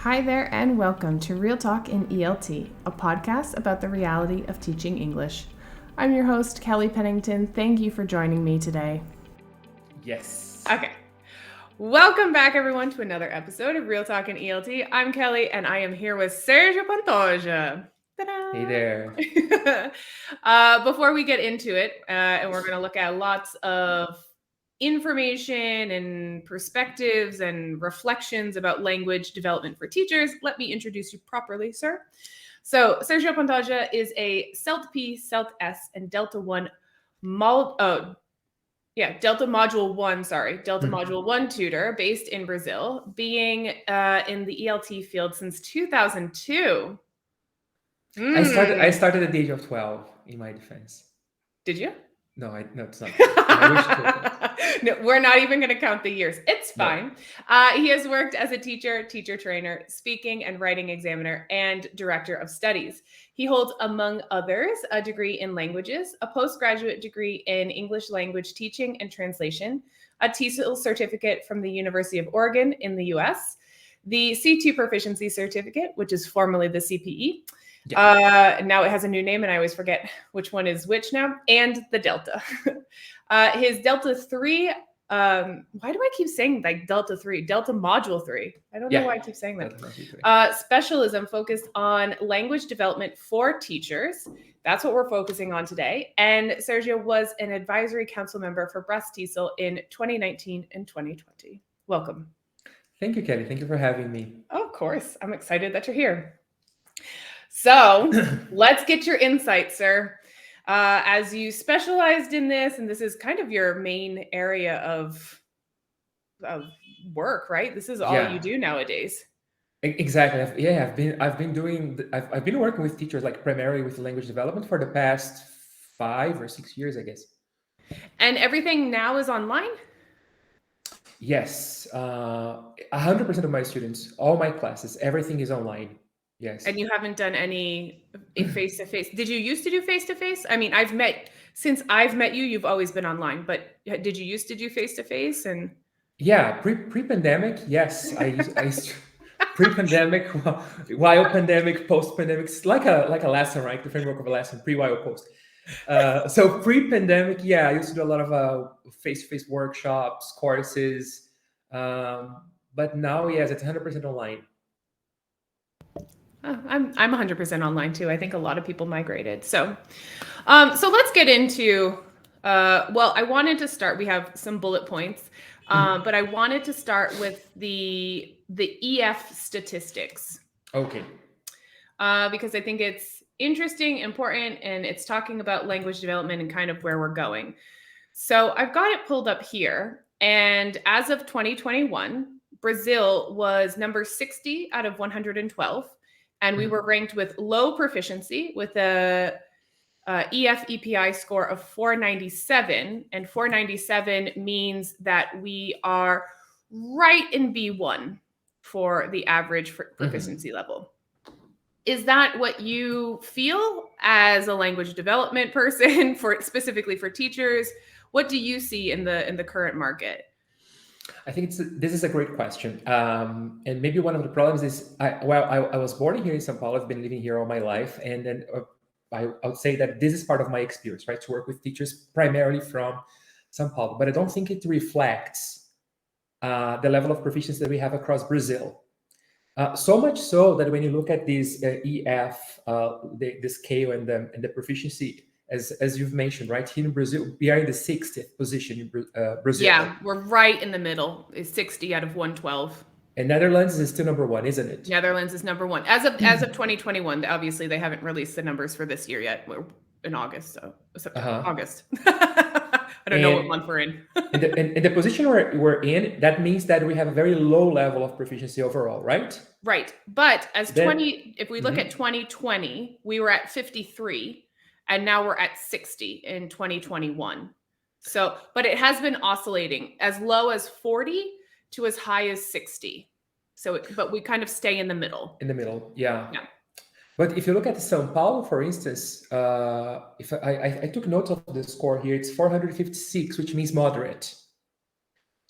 Hi there, and welcome to Real Talk in ELT, a podcast about the reality of teaching English. I'm your host, Kelly Pennington. Thank you for joining me today. Yes. Okay. Welcome back, everyone, to another episode of Real Talk in ELT. I'm Kelly, and I am here with Sergio Pantoja. Ta-da! Hey there. Before we get into it, and we're going to look at lots of information and perspectives and reflections about language development for teachers, let me introduce you properly, sir. So, Sergio Pantoja is a CELT P, CELT S, and Delta Module 1 tutor based in Brazil, being in the ELT field since 2002. I started at the age of 12 in my defense. Did you? No, it's not. I wish to. No, we're not even going to count the years. It's fine. No. He has worked as a teacher trainer, speaking and writing examiner, and director of studies. He holds, among others, a degree in languages, a postgraduate degree in English language teaching and translation, a TESOL certificate from the University of Oregon in the US, the C2 proficiency certificate, which is formerly the CPE. Yeah. Now it has a new name, and I always forget which one is which now, and the Delta. His Delta 3, why do I keep saying like Delta 3? Delta Module 3. I don't know why I keep saying that. Specialism focused on language development for teachers. That's what we're focusing on today. And Sergio was an advisory council member for Breast TESOL in 2019 and 2020. Welcome. Thank you, Kelly. Thank you for having me. Of course. I'm excited that you're here. So let's get your insight, sir. As you specialized in this, and this is kind of your main area of work, right? This is all you do nowadays. Exactly. I've been working with teachers, like primarily with language development, for the past 5 or 6 years, I guess. And everything now is online? Yes. 100% of my students, all my classes, everything is online. Yes. And you haven't done any face-to-face. Did you used to do face-to-face? I mean, since I've met you, you've always been online, but did you used to do face-to-face? And yeah, pre-pandemic, yes. I pre-pandemic, while pandemic, post-pandemic, it's like a lesson, right? The framework of a lesson, pre, while, post. So pre-pandemic, yeah, I used to do a lot of face-to-face workshops, courses, but now, yes, it's 100% online. I'm 100% online too. I think a lot of people migrated. So let's get into. I wanted to start. We have some bullet points, but I wanted to start with the EF statistics. Okay. Because I think it's interesting, important, and it's talking about language development and kind of where we're going. So I've got it pulled up here, and as of 2021, Brazil was number 60 out of 112. And we were ranked with low proficiency with a EF EPI score of 497. And 497 means that we are right in B1 for the average proficiency level. Is that what you feel as a language development person, specifically for teachers? What do you see in the current market? I think this is a great question. And maybe one of the problems is, I was born here in São Paulo. I've been living here all my life. And then I would say that this is part of my experience, right? To work with teachers primarily from São Paulo. But I don't think it reflects the level of proficiency that we have across Brazil. So much so that when you look at this EF, the scale and the proficiency, as you've mentioned, right, here in Brazil, we are in the 60th position in Brazil. Yeah, we're right in the middle. It's 60 out of 112. And Netherlands is still number 1, isn't it? Netherlands is number 1 as of 2021. Obviously, they haven't released the numbers for this year yet. We're in August, so August. I don't know what month we're in. in the position we're in, that means that we have a very low level of proficiency overall, right? Right, but if we look at 2020, we were at 53. And now we're at 60 in 2021. So, but it has been oscillating as low as 40 to as high as 60. So, but we kind of stay in the middle. In the middle, yeah. But if you look at São Paulo, for instance, if I took note of the score here, it's 456, which means moderate.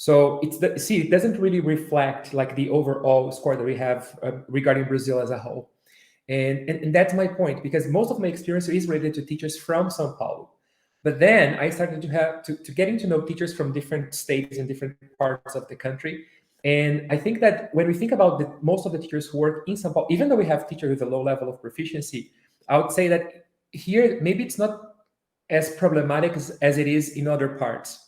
So it doesn't really reflect like the overall score that we have regarding Brazil as a whole. And that's my point, because most of my experience is related to teachers from Sao Paulo. But then I started to have to getting to know teachers from different states and different parts of the country. And I think that when we think about most of the teachers who work in Sao Paulo, even though we have teachers with a low level of proficiency, I would say that here maybe it's not as problematic as it is in other parts.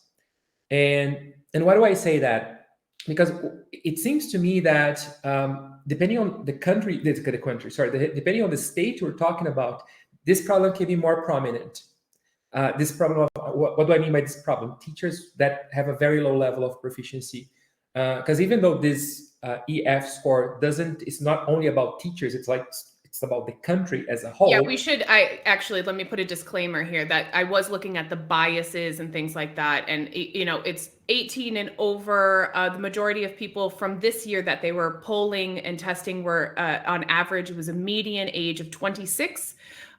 And why do I say that? Because it seems to me that depending on depending on the state we're talking about, this problem can be more prominent. This problem of what do I mean by this problem? Teachers that have a very low level of proficiency, because even though this EF score it's not only about teachers, it's about the country as a whole. Yeah, we should. Let me put a disclaimer here that I was looking at the biases and things like that. And, it's 18 and over. The majority of people from this year that they were polling and testing were on average, it was a median age of 26.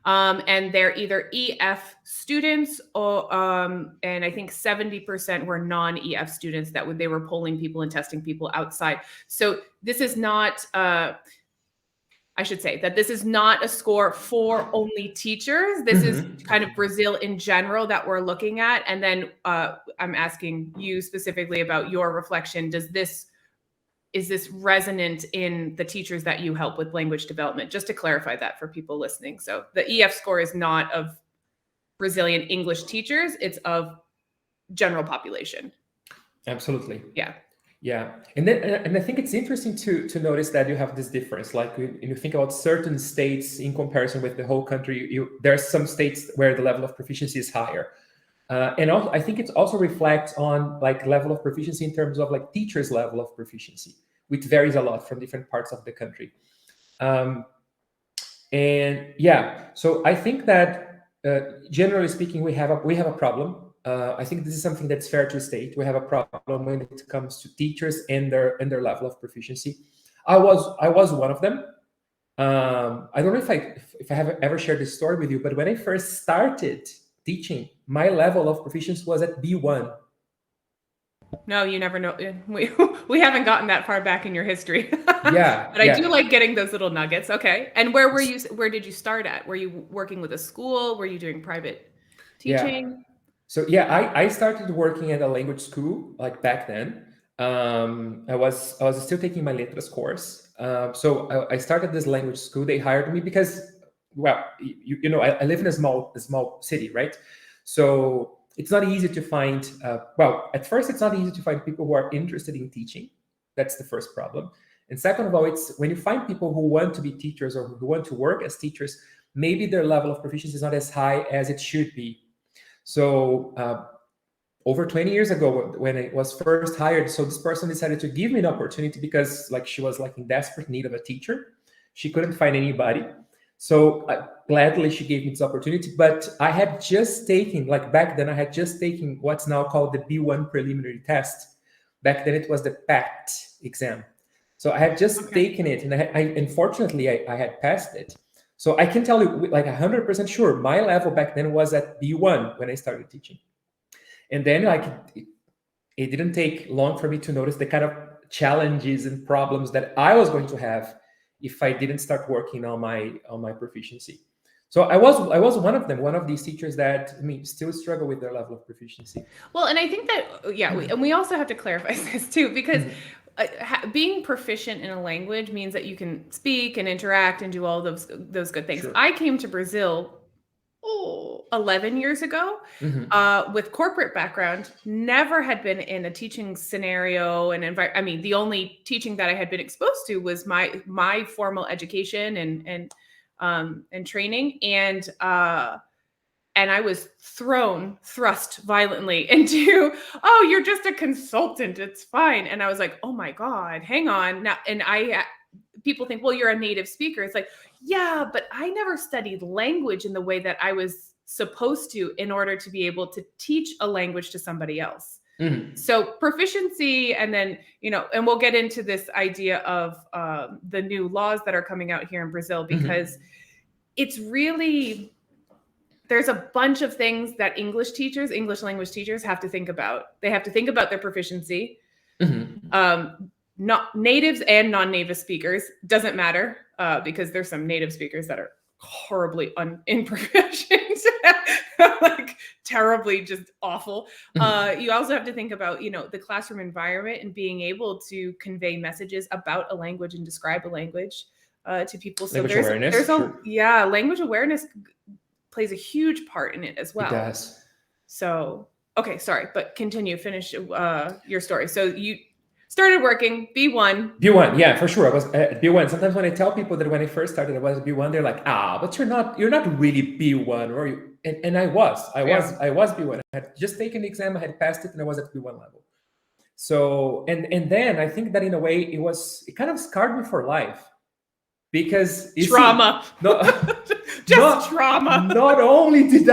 And they're either EF students or, and I think 70% were non-EF students they were polling people and testing people outside. So this is not, I should say that this is not a score for only teachers. This is kind of Brazil in general that we're looking at. And then I'm asking you specifically about your reflection. Is this resonant in the teachers that you help with language development? Just to clarify that for people listening. So the EF score is not of Brazilian English teachers, it's of general population. Absolutely. Yeah. Yeah, and I think it's interesting to notice that you have this difference. Like when you think about certain states in comparison with the whole country, there are some states where the level of proficiency is higher, and also I think it also reflects on like level of proficiency in terms of like teachers' level of proficiency, which varies a lot from different parts of the country. And yeah, so I think that generally speaking, we have a problem. I think this is something that's fair to state. We have a problem when it comes to teachers and their level of proficiency. I was one of them. I don't know if I have ever shared this story with you, but when I first started teaching, my level of proficiency was at B1. No, you never know. We haven't gotten that far back in your history. Yeah, but I do like getting those little nuggets. Okay. And where did you start at? Were you working with a school? Were you doing private teaching? Yeah. So yeah, I started working at a language school like back then. I was still taking my letras course. So I started this language school. They hired me because, well, I live in a small city, right? So it's not easy to find. Well, at first, it's not easy to find people who are interested in teaching. That's the first problem. And second of all, it's when you find people who want to be teachers or who want to work as teachers, maybe their level of proficiency is not as high as it should be. So over 20 years ago, when I was first hired, so this person decided to give me an opportunity because like she was like in desperate need of a teacher. She couldn't find anybody. So gladly she gave me this opportunity. But I had just taken, like back then, I had just taken what's now called the B1 preliminary test. Back then it was the PAT exam. So I had just taken it, and unfortunately I had passed it. So I can tell you, like 100% sure, my level back then was at B1 when I started teaching. And then, like, it didn't take long for me to notice the kind of challenges and problems that I was going to have if I didn't start working on my proficiency. So I was one of them, one of these teachers that still struggle with their level of proficiency. Well, and I think that we also have to clarify this too, because being proficient in a language means that you can speak and interact and do all those good things. Sure. I came to Brazil 11 years ago with corporate background, never had been in a teaching scenario and environment. I mean, the only teaching that I had been exposed to was my formal education and training. And I was thrust violently into, oh, you're just a consultant, it's fine. And I was like, oh my God, hang on. Now, and people think, well, you're a native speaker. It's like, yeah, but I never studied language in the way that I was supposed to in order to be able to teach a language to somebody else. Mm-hmm. So proficiency, and then, and we'll get into this idea of the new laws that are coming out here in Brazil, because it's really, there's a bunch of things that English language teachers have to think about. They have to think about their proficiency. Not natives and non-native speakers, doesn't matter, because there's some native speakers that are horribly improficient, like terribly just awful. You also have to think about, the classroom environment and being able to convey messages about a language and describe a language to people. So Language awareness, sure. Language awareness plays a huge part in it as well. It does. So, okay, sorry, but finish your story. So you started working B1. B1, yeah, for sure. I was at B1. Sometimes when I tell people that when I first started I was B1, they're like, but you're not really B1, or you? And I was B1. I had just taken the exam, I had passed it, and I was at B1 level. So and then I think that in a way it kind of scarred me for life, because trauma. Trauma. Not only did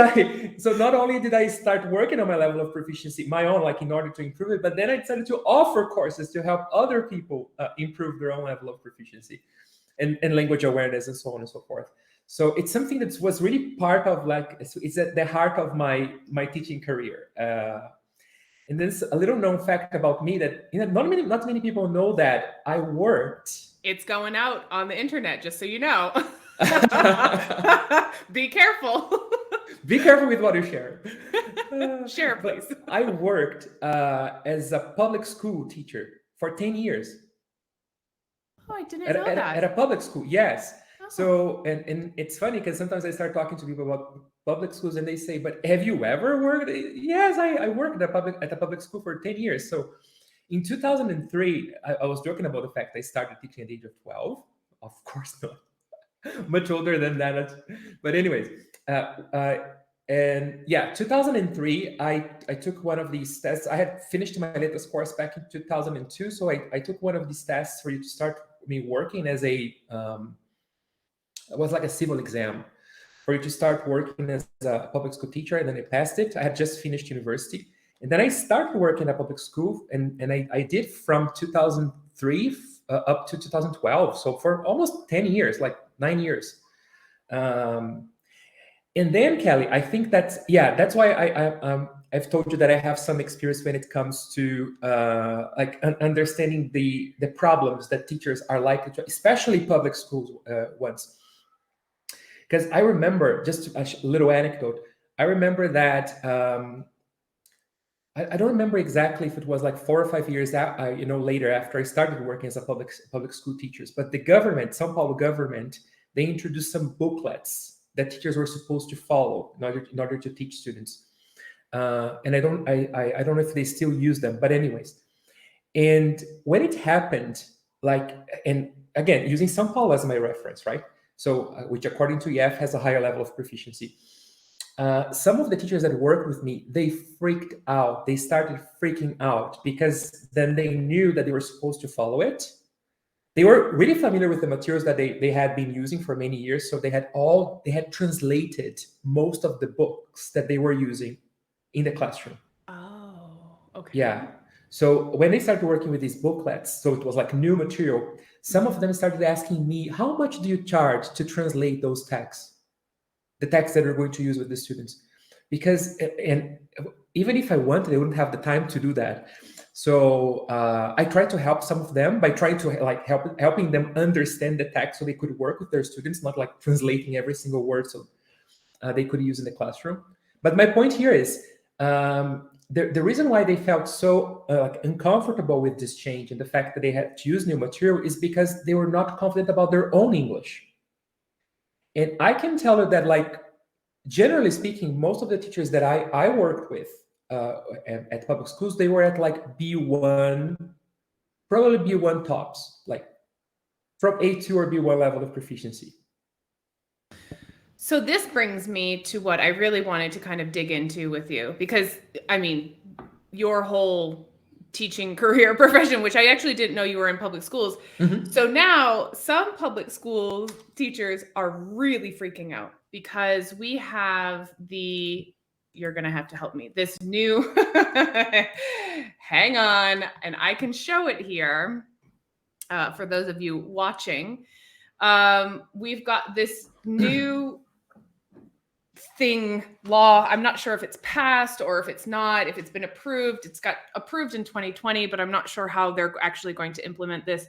I start working on my level of proficiency, my own, like in order to improve it, but then I decided to offer courses to help other people improve their own level of proficiency and language awareness and so on and so forth. So it's something that was really part of, like, it's at the heart of my teaching career. And there's a little known fact about me that not many people know that I worked. It's going out on the internet, just so you know. Be careful. Be careful with what you share. Share, please. I worked as a public school teacher for 10 years. Oh, I didn't know that. At a public school, yes. Oh. So, and it's funny because sometimes I start talking to people about public schools and they say, but have you ever worked? Yes, I worked at a public school for 10 years. So in 2003, I was joking about the fact I started teaching at the age of 12. Of course not. Much older than that. But anyways, and yeah, 2003, I took one of these tests. I had finished my latest course back in 2002. So I took one of these tests for you to start me working as it was like a civil exam for you to start working as a public school teacher. And then I passed it. I had just finished university. And then I started working at public school, and I did from 2003 up to 2012. So for almost 10 years, like 9 years. And then, Kelly, I think that's why I've told you that I have some experience when it comes to understanding the problems that teachers are likely to, especially public school ones. Because I remember, just a little anecdote, I remember that I don't remember exactly if it was like 4 or 5 years later after I started working as a public school teachers, but the government, São Paulo government, they introduced some booklets that teachers were supposed to follow in order to teach students. And I don't know if they still use them, but anyways. And when it happened, and again, using São Paulo as my reference, right? So, which according to EF has a higher level of proficiency. Some of the teachers that worked with me, they freaked out. They started freaking out because then they knew that they were supposed to follow it. They were really familiar with the materials that they had been using for many years. So they had translated most of the books that they were using in the classroom. Oh, okay. Yeah. So when they started working with these booklets, so it was like new material, some of them started asking me, how much do you charge to translate those texts? The texts that we're going to use with the students? Because, and even if I wanted, I wouldn't have the time to do that. So I tried to help some of them by trying to helping them understand the text so they could work with their students, not like translating every single word so they could use in the classroom. But my point here is the reason why they felt so uncomfortable with this change and the fact that they had to use new material is because they were not confident about their own English. And I can tell you that, generally speaking, most of the teachers that I worked with at public schools, they were at B1, probably B1 tops, from A2 or B1 level of proficiency. So this brings me to what I really wanted to kind of dig into with you, because your whole teaching career profession, which I actually didn't know you were in public schools. Mm-hmm. So now some public school teachers are really freaking out because we have you're going to have to help me, this new, hang on, and I can show it here for those of you watching. We've got this new law. I'm not sure if it's passed or if it's not, if it's been approved. It's got approved in 2020, but I'm not sure how they're actually going to implement this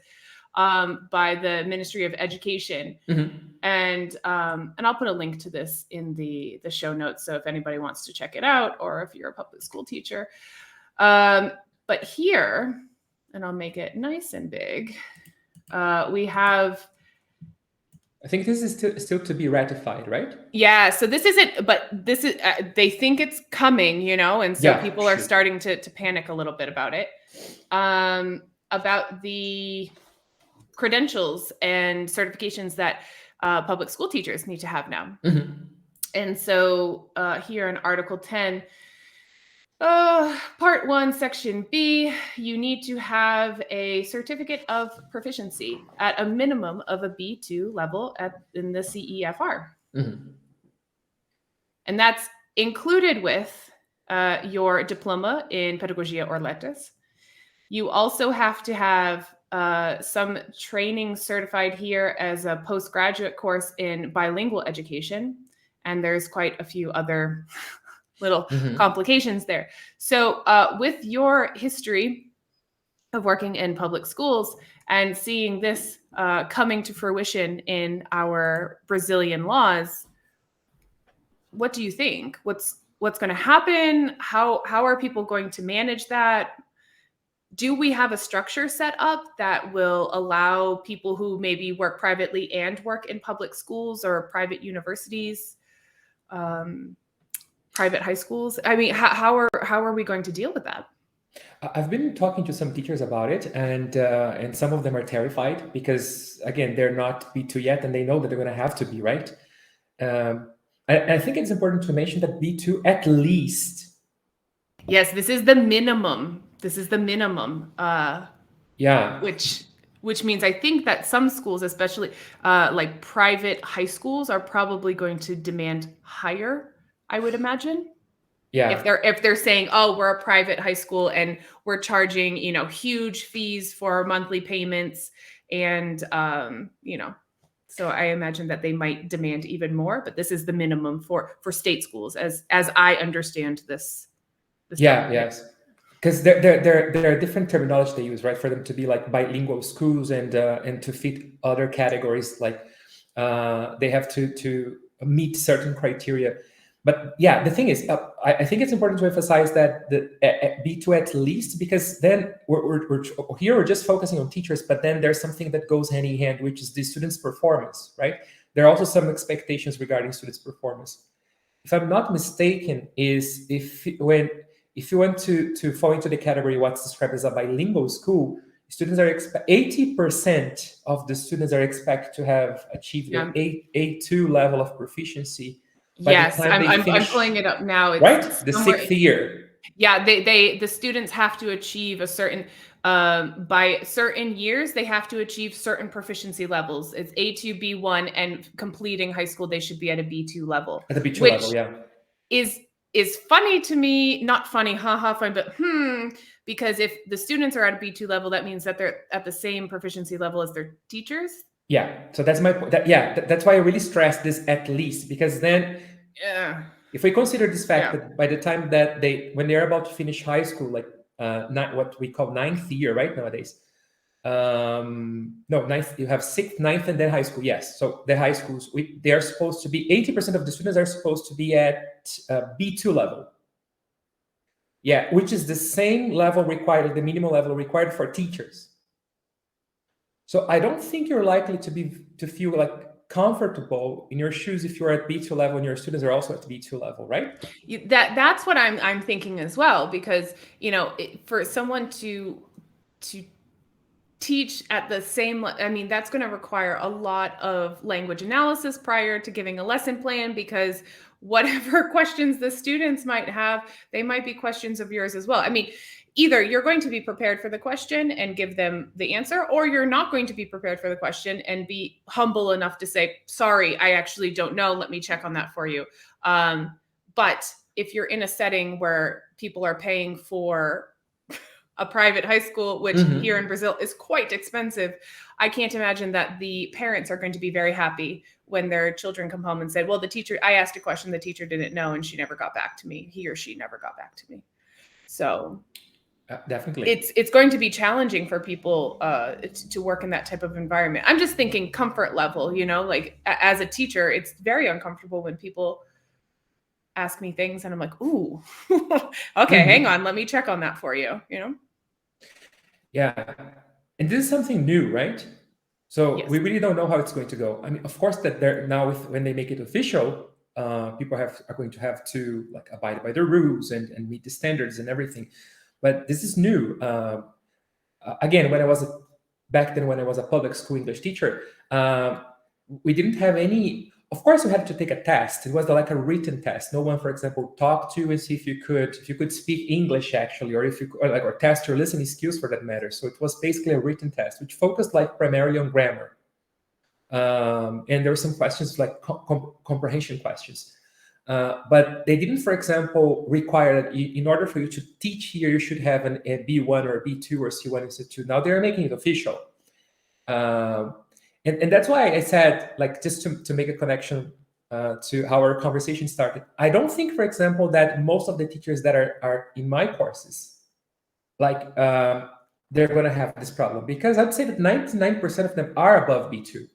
by the Ministry of Education. And I'll put a link to this in the show notes. So if anybody wants to check it out, or if you're a public school teacher. But here, and I'll make it nice and big, we have... I think this is still to be ratified, right? Yeah, so this isn't, but this is, they think it's coming, and so people are starting to panic a little bit about it. About the credentials and certifications that public school teachers need to have now. And so here in Article 10, Part 1, Section B, you need to have a certificate of proficiency at a minimum of a B2 level in the CEFR. And that's included with your diploma in Pedagogia or Letras. You also have to have some training certified here as a postgraduate course in bilingual education. And there's quite a few other little complications there. So with your history of working in public schools and seeing this coming to fruition in our Brazilian laws, what do you think? What's going to happen? How are people going to manage that? Do we have a structure set up that will allow people who maybe work privately and work in public schools or private universities, private high schools? I mean, how are we going to deal with that? I've been talking to some teachers about it, and some of them are terrified because, again, they're not B2 yet, and they know that they're going to have to be, right? I think it's important to mention that B2 at least. Yes, this is the minimum. This is the minimum. Yeah. Which means I think that some schools, especially like private high schools, are probably going to demand higher, I would imagine. Yeah. If they're saying, oh, we're a private high school and we're charging, huge fees for monthly payments, and so I imagine that they might demand even more, but this is the minimum for state schools, as I understand this. Yes. Because there are different terminology they use, right? For them to be like bilingual schools and to fit other categories, like they have to meet certain criteria. But yeah, the thing is, I think it's important to emphasize that the B2 at least, because then we're just focusing on teachers, but then there's something that goes hand in hand, which is the students' performance, right? There are also some expectations regarding students' performance. If I'm not mistaken, is if you want to fall into the category what's described as a bilingual school, students are 80% of the students are expected to have achieved an A2 level of proficiency. Yes, I'm pulling it up now. It's right, the 6th year. Yeah, the students have to achieve a certain by certain years they have to achieve certain proficiency levels. It's A2, B1, and completing high school they should be at a B2 level. At the B2 level, yeah. Is funny to me, not funny, haha, fun, but because if the students are at a B2 level, that means that they're at the same proficiency level as their teachers. Yeah, so that's my point. That's why I really stress this at least, because then, if we consider this fact that by the time that when they're about to finish high school, like not what we call 9th year, right, nowadays. No, 9th, you have 6th, 9th, and then high school. Yes, so the high schools, they are supposed to be 80% of the students are supposed to be at B2 level. Yeah, which is the same level required, the minimum level required for teachers. So I don't think you're likely to feel like comfortable in your shoes if you're at B2 level and your students are also at B2 level, right? That's what I'm thinking as well, because for someone to teach at the same, I mean, that's going to require a lot of language analysis prior to giving a lesson plan, because whatever questions the students might have, they might be questions of yours as well. I mean, either you're going to be prepared for the question and give them the answer, or you're not going to be prepared for the question and be humble enough to say, sorry, I actually don't know. Let me check on that for you. But if you're in a setting where people are paying for a private high school, which Mhm. here in Brazil is quite expensive, I can't imagine that the parents are going to be very happy when their children come home and say, well, I asked a question the teacher didn't know and she never got back to me. He or she never got back to me. So Definitely. it's going to be challenging for people to work in that type of environment. I'm just thinking comfort level, like as a teacher, it's very uncomfortable when people ask me things and I'm like, ooh, okay, hang on, let me check on that for you, Yeah. And this is something new, right? So Yes. we really don't know how it's going to go. I mean, of course, that they're now when they make it official, people are going to have to like abide by the rules and meet the standards and everything. But this is new. Again, back then when I was a public school English teacher, we didn't have any. Of course, we had to take a test. It was like a written test. No one, for example, talked to you and see if you could speak English actually, or if you or test your listening skills for that matter. So it was basically a written test, which focused like primarily on grammar. And there were some questions like comprehension questions. But they didn't, for example, require that in order for you to teach here, you should have a B1 or a B2 or C1 and C2. Now they're making it official. And that's why I said, like, just to make a connection to how our conversation started. I don't think, for example, that most of the teachers that are in my courses, like, they're going to have this problem, because I'd say that 99% of them are above B2.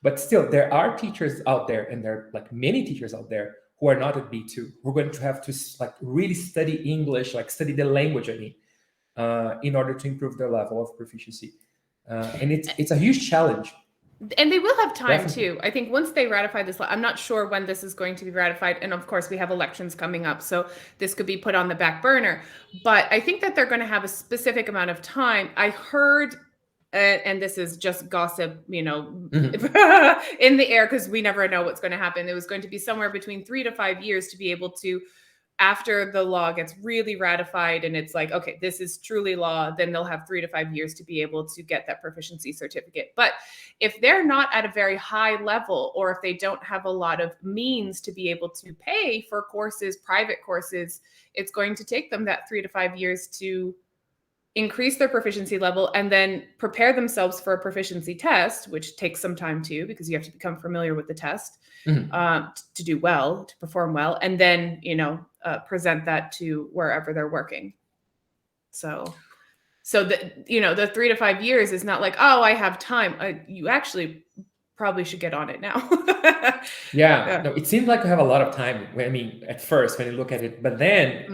But still, there are teachers out there, and there are like many teachers out there who are not at B2. We're going to have to like really study English, like study the language, I mean, in order to improve their level of proficiency. And it's a huge challenge. And they will have time Definitely. too. I think once they ratify this law, I'm not sure when this is going to be ratified. And of course, we have elections coming up. So this could be put on the back burner. But I think that they're going to have a specific amount of time. I heard, and this is just gossip, Mhm. in the air, because we never know what's going to happen. It was going to be somewhere between 3 to 5 years to be able to, after the law gets really ratified and it's like, okay, this is truly law, then they'll have 3 to 5 years to be able to get that proficiency certificate. But if they're not at a very high level, or if they don't have a lot of means to be able to pay for courses, private courses, it's going to take them that 3 to 5 years to increase their proficiency level and then prepare themselves for a proficiency test, which takes some time too, because you have to become familiar with the test, to do well, to perform well, and then, present that to wherever they're working. So the 3 to 5 years is not like, oh, I have time. You actually probably should get on it now. Yeah, no, it seems like we have a lot of time. I mean, at first when you look at it, but then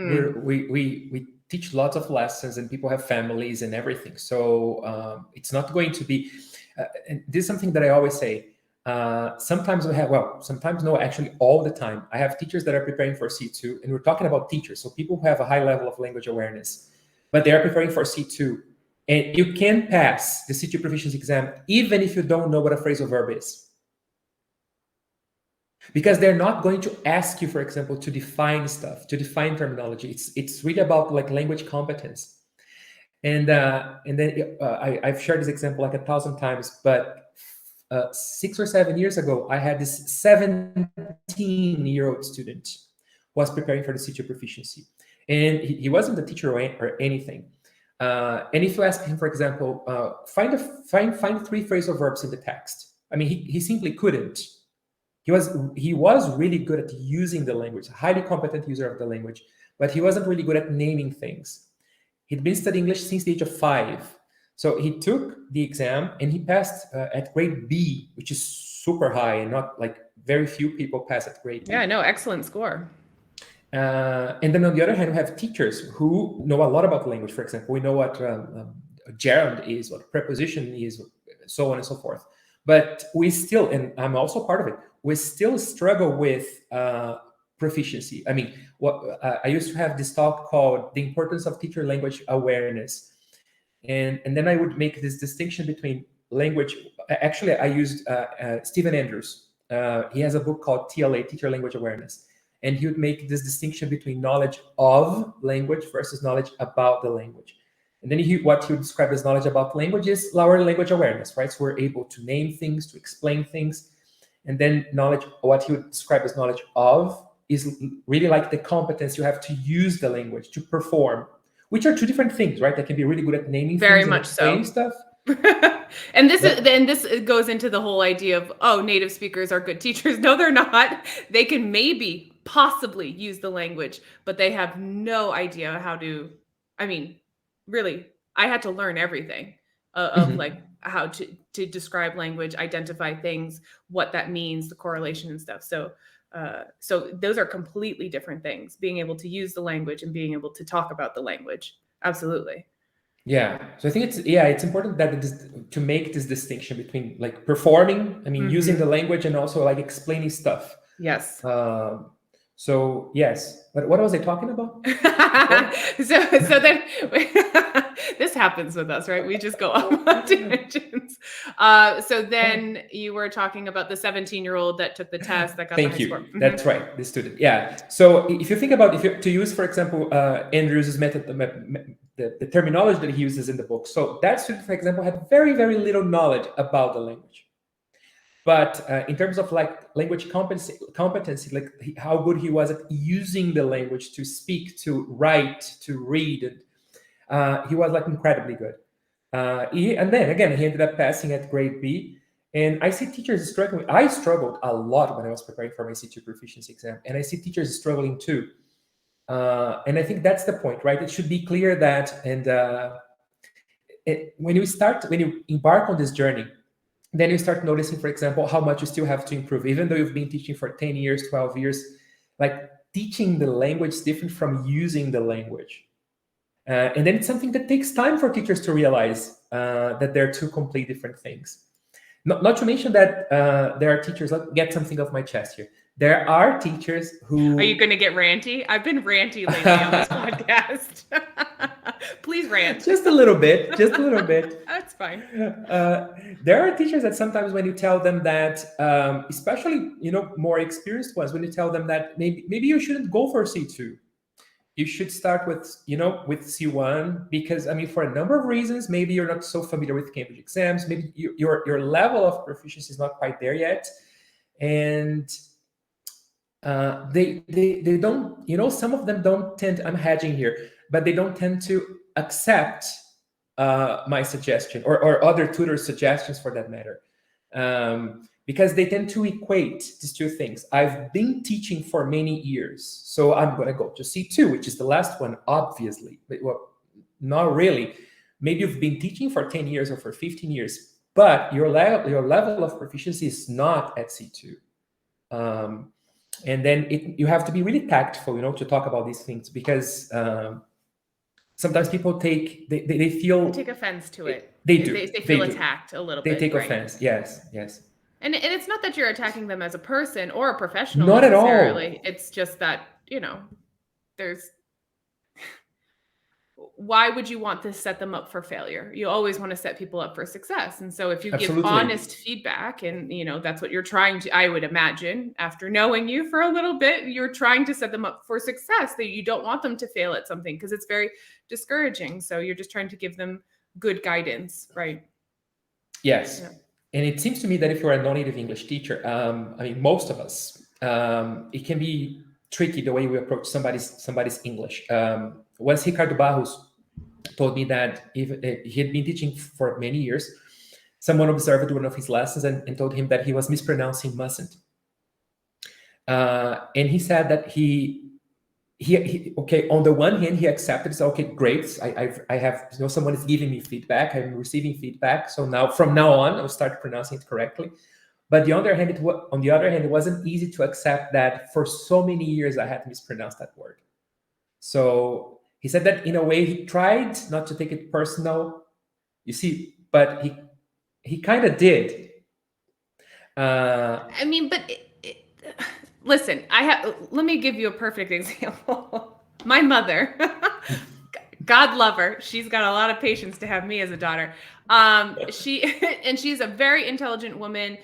we teach lots of lessons, and people have families and everything. So it's not going to be. And this is something that I always say. Sometimes sometimes no, actually all the time. I have teachers that are preparing for C2, and we're talking about teachers, so people who have a high level of language awareness, but they are preparing for C2, and you can pass the C2 proficiency exam even if you don't know what a phrasal verb is. Because they're not going to ask you, for example, to define stuff, to define terminology. It's really about like language competence. And then I've shared this example like 1,000 times, but 6 or 7 years ago, I had this 17-year-old student who was preparing for the C2 proficiency, and he wasn't a teacher or anything. And if you ask him, for example, find 3 phrasal verbs in the text, I mean, he simply couldn't. He was really good at using the language, a highly competent user of the language, but he wasn't really good at naming things. He'd been studying English since the age of 5. So he took the exam and he passed at grade B, which is super high, and not like very few people pass at grade B. Yeah, no, excellent score. And then on the other hand, we have teachers who know a lot about language. For example, we know what gerund is, what preposition is, so on and so forth. But we still, and I'm also part of it, we still struggle with proficiency. I mean, I used to have this talk called "The Importance of Teacher Language Awareness," and then I would make this distinction between language. Actually, I used Stephen Andrews. He has a book called TLA, Teacher Language Awareness, and he would make this distinction between knowledge of language versus knowledge about the language. And then what he would describe as knowledge about language is our language awareness, right? So we're able to name things, to explain things. And then what he would describe as knowledge of is really like the competence you have to use the language, to perform, which are two different things, right? They can be really good at naming Very things and much explaining so. stuff. And this goes into the whole idea of, oh, native speakers are good teachers. No, they're not. They can maybe possibly use the language, but they have no idea how to. I mean, really, I had to learn everything of Mhm. like how to describe language, identify things, what that means, the correlation and stuff. So those are completely different things. Being able to use the language and being able to talk about the language. Absolutely. Yeah. So I think it's important that to make this distinction between like performing, I mean, using the Mm-hmm. language and also like explaining stuff. Yes. Um, so yes, but what was I talking about before? So then this happens with us, right? We just go off on tangents. So then you were talking about the 17-year-old that took the test that got the high Thank score. you. Mhm. That's right, the student. Yeah. So if you think about if you to use, for example, Andrews's method, the terminology that he uses in the book. So that student, for example, had very very little knowledge about the language. But in terms of like language competency, like how good he was at using the language to speak, to write, to read, he was like incredibly good. And then again, he ended up passing at grade B. And I see teachers struggling. I struggled a lot when I was preparing for my C2 proficiency exam, and I see teachers struggling too. And I think that's the point, right? It should be clear that, and when you embark on this journey, then you start noticing, for example, how much you still have to improve, even though you've been teaching for 10 years, 12 years. Like teaching the language is different from using the language. And then it's something that takes time for teachers to realize that they're two completely different things. Not to mention that there are teachers, let's get something off my chest here. There are teachers Are you who going to get ranty? I've been ranty lately on this podcast. Please rant. just a little bit, just a little bit. That's fine. There are teachers that sometimes when you tell them that, especially more experienced ones, when you tell them that maybe you shouldn't go for C2, you should start with C1, because I mean, for a number of reasons, maybe you're not so familiar with Cambridge exams, maybe your level of proficiency is not quite there yet, and they don't, some of them don't tend, I'm hedging here, but they don't tend to accept my suggestion, or other tutors' suggestions for that matter, because they tend to equate these two things. I've been teaching for many years, so I'm going to go to C2, which is the last one, obviously. But, well, not really. Maybe you've been teaching for 10 years or for 15 years, but your level of proficiency is not at C2. And then you have to be really tactful, to talk about these things, because sometimes people they feel Take offense to it. they do They they feel do attacked a little they bit, take right? offense. Yes. And it's not that you're attacking them as a person or a professional Not at necessarily. all. It's just that, there's why would you want to set them up for failure? You always want to set people up for success. And so if you give Absolutely. honest feedback and that's what you're trying to, I would imagine, after knowing you for a little bit, you're trying to set them up for success, that you don't want them to fail at something because it's very discouraging. So you're just trying to give them good guidance, right? Yes. Yeah. And it seems to me that if you're a non-native English teacher, I mean, most of us, it can be tricky the way we approach somebody's English. Once Ricardo Barros told me that if he had been teaching for many years, someone observed one of his lessons and told him that he was mispronouncing mustn't. And he said that he okay, on the one hand he accepted, so okay, great, I have, someone is giving me feedback, I'm receiving feedback, so now from now on I'll start pronouncing it correctly. But on the other hand, it wasn't easy to accept that for so many years I had mispronounced that word. So he said that in a way he tried not to take it personal, you see, but he kind of did. I mean, but listen, let me give you a perfect example. My mother, God love her, she's got a lot of patience to have me as a daughter. She's a very intelligent woman.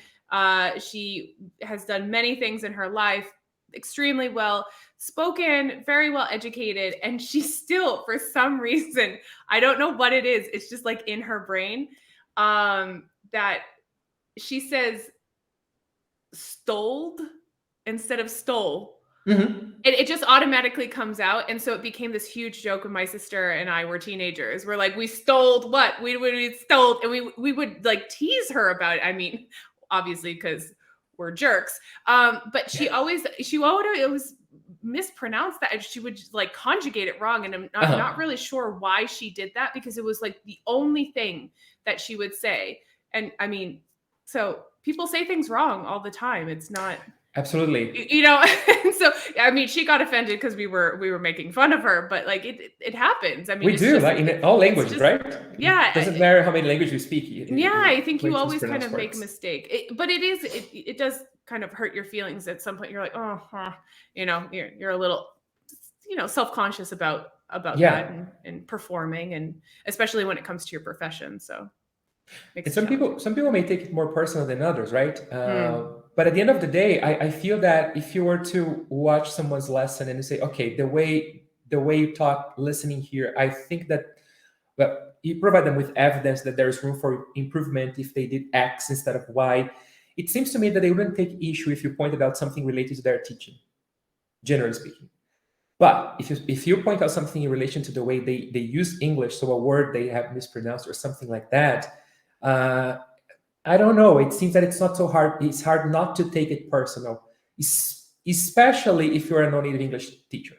She has done many things in her life extremely well spoken, very well educated, and she still, for some reason, I don't know what it is, it's just like in her brain, that she says stoled instead of stole. It just automatically comes out. And so it became this huge joke when my sister and I were teenagers. We're like, we stole what? We stole, and we would like tease her about it. I mean, obviously, because we're jerks. But she always it was mispronounced that, and she would like conjugate it wrong. And I'm not really sure why she did that, because it was like the only thing that she would say. And I mean, so people say things wrong all the time. It's not. Absolutely. You know, and so I mean, she got offended because we were making fun of her, but like it happens. I mean, we do, like in all languages, right? Yeah, it doesn't matter how many languages you speak. I think you always kind of words. make a mistake, but it does kind of hurt your feelings at some point. You're like, oh, you know, you're a little, you know, self-conscious about that and performing, and especially when it comes to your profession. So, and some people may take it more personal than others, right? But at the end of the day, I feel that if you were to watch someone's lesson and you say, okay, the way you taught listening here, I think that, well, you provide them with evidence that there is room for improvement if they did X instead of Y. It seems to me that they wouldn't take issue if you pointed out something related to their teaching, generally speaking. But if you point out something in relation to the way they use English, so a word they have mispronounced or something like that, I don't know. It seems that it's not so hard. It's hard not to take it personal, especially if you're a non-native English teacher.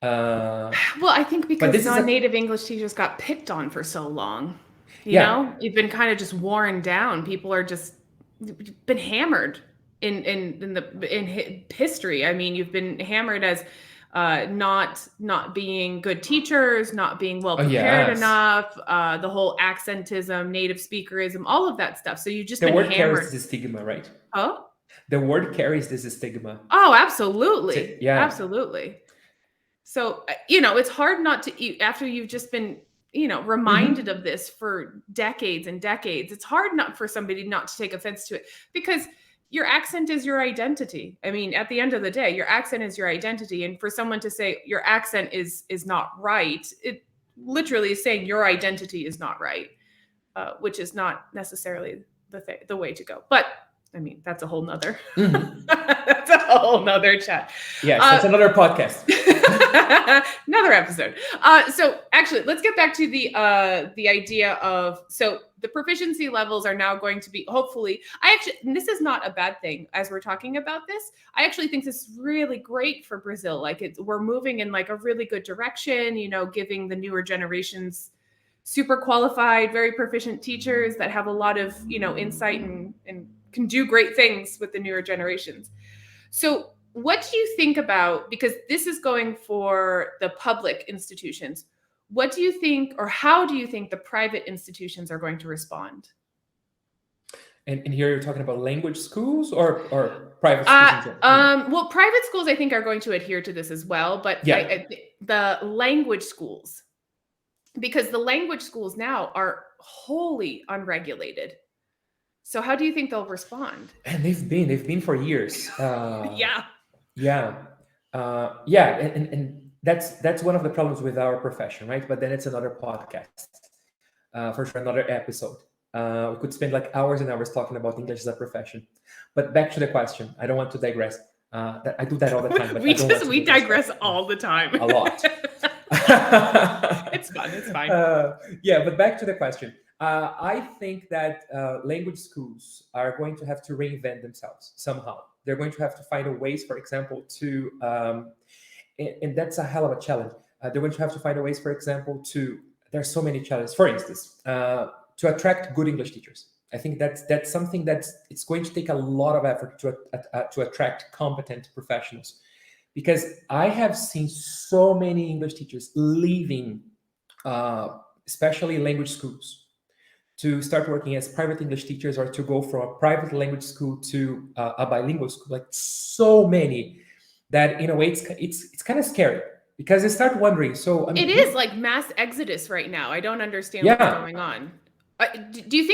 Well, I think because non-native English teachers got picked on for so long. You know, you've been kind of just worn down. People are just been hammered in history. I mean, you've been hammered as not being good teachers, not being well prepared enough, the whole accentism, native speakerism, all of that stuff. So you just been hammered. The word carries this stigma, right? Oh, the word carries this stigma. Oh, absolutely. Absolutely. So, you know, it's hard not to eat after you've just been, you know, reminded of this for decades and decades. It's hard not for somebody not to take offense to it, because your accent is your identity. I mean, at the end of the day, your accent is your identity. And for someone to say your accent is not right, it literally is saying your identity is not right, which is not necessarily the way to go. But I mean, that's a whole nother, that's a whole nother chat. Yes, that's another podcast. Another episode. So actually, let's get back to the idea of, so the proficiency levels are now going to be, hopefully, and this is not a bad thing as we're talking about this. I actually think this is really great for Brazil. Like we're moving in like a really good direction, you know, giving the newer generations super qualified, very proficient teachers that have a lot of, you know, insight and can do great things with the newer generations. So what do you think about, because this is going for the public institutions, what do you think, or how do you think the private institutions are going to respond? And here you're talking about language schools or private schools? Well, private schools, I think, are going to adhere to this as well, but the language schools, because the language schools now are wholly unregulated. So how do you think they'll respond? And they've been for years. Yeah. And that's one of the problems with our profession, right? But then it's another podcast, for sure, another episode. We could spend like hours and hours talking about English as a profession. But back to the question. I don't want to digress. I do that all the time. But we digress all the time. A lot. It's fun. It's fine. But back to the question. I think that language schools are going to have to reinvent themselves somehow. They're going to have to find a ways, for example, to, and that's a hell of a challenge. They're going to have to find a ways, for example, there's so many challenges. For instance, to attract good English teachers. I think that's something it's going to take a lot of effort to attract competent professionals, because I have seen so many English teachers leaving, especially language schools, to start working as private English teachers, or to go from a private language school to a bilingual school. Like so many that in a way it's kind of scary, because they start wondering. So I mean, it is like mass exodus right now. I don't understand what's going on. What do you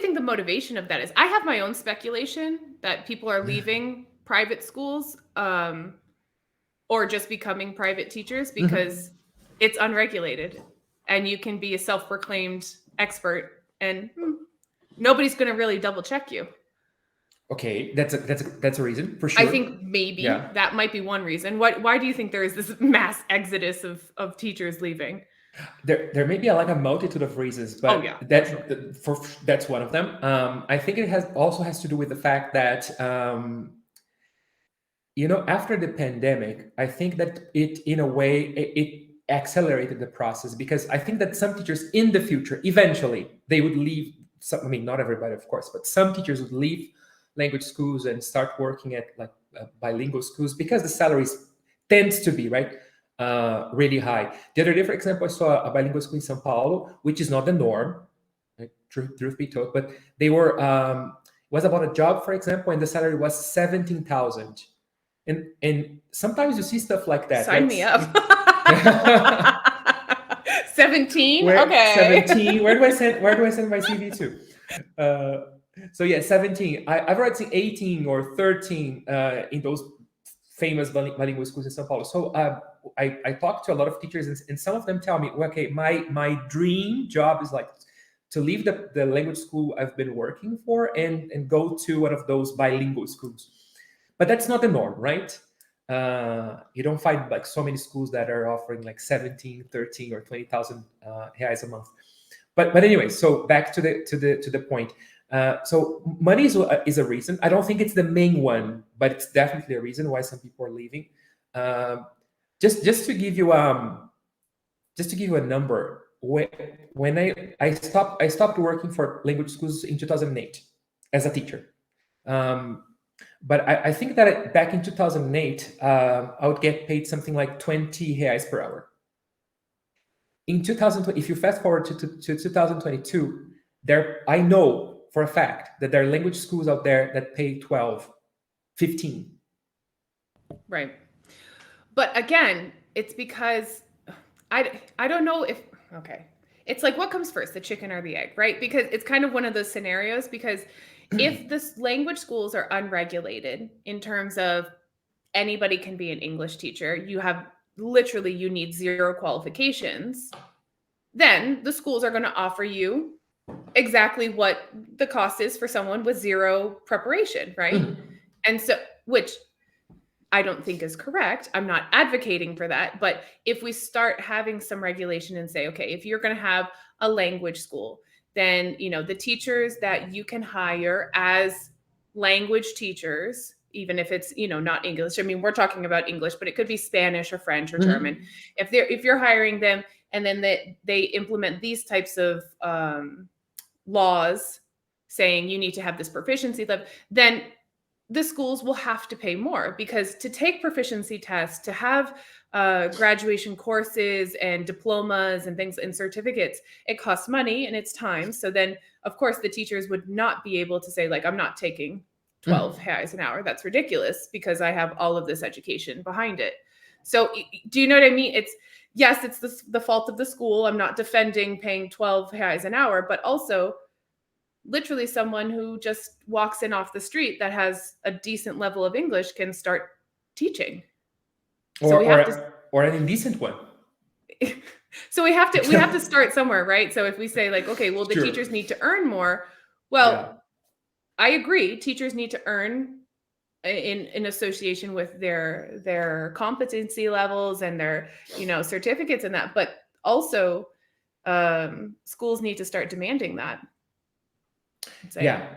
think the motivation of that is? I have my own speculation that people are leaving private schools, or just becoming private teachers because it's unregulated and you can be a self-proclaimed expert and nobody's going to really double check you. Okay, that's a reason for sure. I think maybe that might be one reason. Why do you think there is this mass exodus of teachers leaving? There may be like a multitude of reasons, but that's one of them. I think it has to do with the fact that after the pandemic, I think that it in a way it accelerated the process, because I think that some teachers in the future eventually they would leave. I mean, not everybody, of course, but some teachers would leave language schools and start working at like bilingual schools, because the salaries tends to be really high. The other day, for example, I saw a bilingual school in São Paulo, which is not the norm, right? Truth be told, but they were was about a job, for example, and the salary was 17,000. And sometimes you see stuff like that. Sign me up. 17. Okay. 17. Where do I send my CV to? So yeah, 17. I've already seen 18 or 13 in those famous bilingual schools in São Paulo. So I talked to a lot of teachers, and some of them tell me, okay, my dream job is like to leave the language school I've been working for and go to one of those bilingual schools. But that's not the norm, right? You don't find like so many schools that are offering like 17, 13, or 20,000 reais a month. But anyway, so back to the point. So money is a reason. I don't think it's the main one, but it's definitely a reason why some people are leaving. Just to give you a number, when I stopped working for language schools in 2008 as a teacher. But I think that back in 2008, I would get paid something like 20 reais per hour. In 2020, if you fast forward to 2022, I know for a fact that there are language schools out there that pay 12, 15. Right. But again, it's because I don't know if, okay. It's like, what comes first, the chicken or the egg, right? Because it's kind of one of those scenarios, because if the language schools are unregulated in terms of anybody can be an English teacher, you need 0 qualifications, then the schools are going to offer you exactly what the cost is for someone with 0 preparation, right? And so, which I don't think is correct. I'm not advocating for that. But if we start having some regulation and say, okay, if you're going to have a language school, then, the teachers that you can hire as language teachers, even if it's, not English. I mean, we're talking about English, but it could be Spanish or French or German. If you're hiring them and then they implement these types of laws saying you need to have this proficiency level, then the schools will have to pay more, because to take proficiency tests, to have graduation courses and diplomas and things and certificates, it costs money and it's time. So then, of course, the teachers would not be able to say, like, I'm not taking 12 reais an hour. That's ridiculous, because I have all of this education behind it. So do you know what I mean? It's the fault of the school. I'm not defending paying 12 reais an hour, but also literally someone who just walks in off the street that has a decent level of English can start teaching. Or an indecent one. So we have to start somewhere, right? So if we say like, okay, well, the teachers need to earn more. Well, I agree. Teachers need to earn in association with their competency levels and their, certificates and that. But also, schools need to start demanding that. Yeah.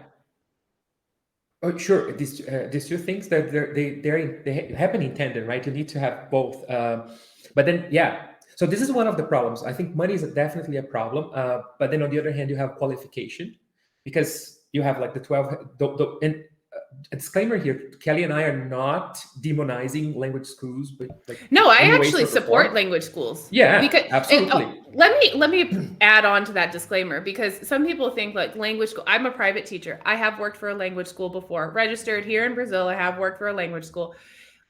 Oh, sure. These 2 things that they happen in tandem, right? You need to have both. But then, so this is one of the problems. I think money is definitely a problem. But then on the other hand, you have qualification, because you have like the 12. And a disclaimer here: Kelly and I are not demonizing language schools, but no, I actually support language schools. Yeah, because, absolutely. Let me add on to that disclaimer, because some people think like language school. I'm a private teacher. I have worked for a language school before, registered here in Brazil. I have worked for a language school.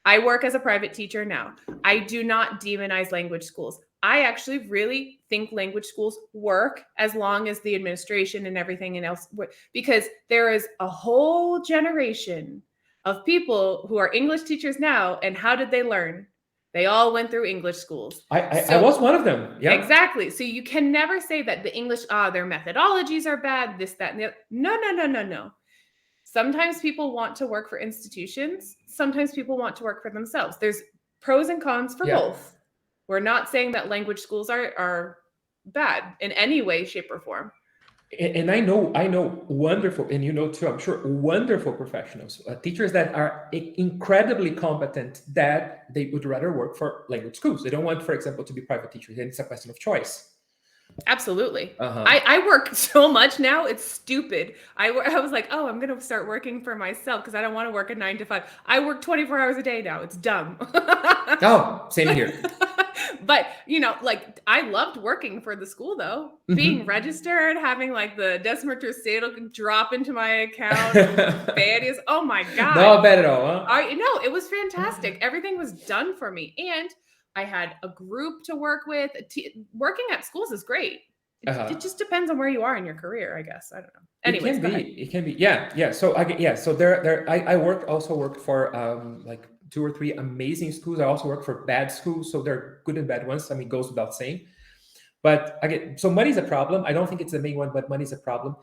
I work as a private teacher now. I do not demonize language schools. I actually really think language schools work as long as the administration and everything else, because there is a whole generation of people who are English teachers now. And how did they learn? They all went through English schools. I was one of them. Yeah, exactly. So you can never say that the English, their methodologies are bad, this, that, and the other. No. sometimes people want to work for institutions. Sometimes people want to work for themselves. There's pros and cons for Yeah. both. We're not saying that language schools are bad in any way, shape, or form. And I know wonderful, and you know too, I'm sure, wonderful professionals, teachers that are incredibly competent, that they would rather work for language schools. They don't want, for example, to be private teachers, and it's a question of choice. Absolutely. Uh-huh. I work so much now. It's stupid. I was like, oh, I'm going to start working for myself because I don't want to work a 9 to 5. I work 24 hours a day now. It's dumb. Oh, same here. But, you know, like I loved working for the school though. Being registered, having like the Decimal Terceiro drop into my account. Férias. Oh my God. Not bad at all, huh? No, it was fantastic. Everything was done for me. And I had a group to work with. Working at schools is great. It just depends on where you are in your career, I guess. I don't know. Anyways, it can be. Yeah. So I also worked for like 2 or 3 amazing schools. I also worked for bad schools. So there are good and bad ones. I mean, goes without saying. But again, so money is a problem. I don't think it's the main one, but money is a problem.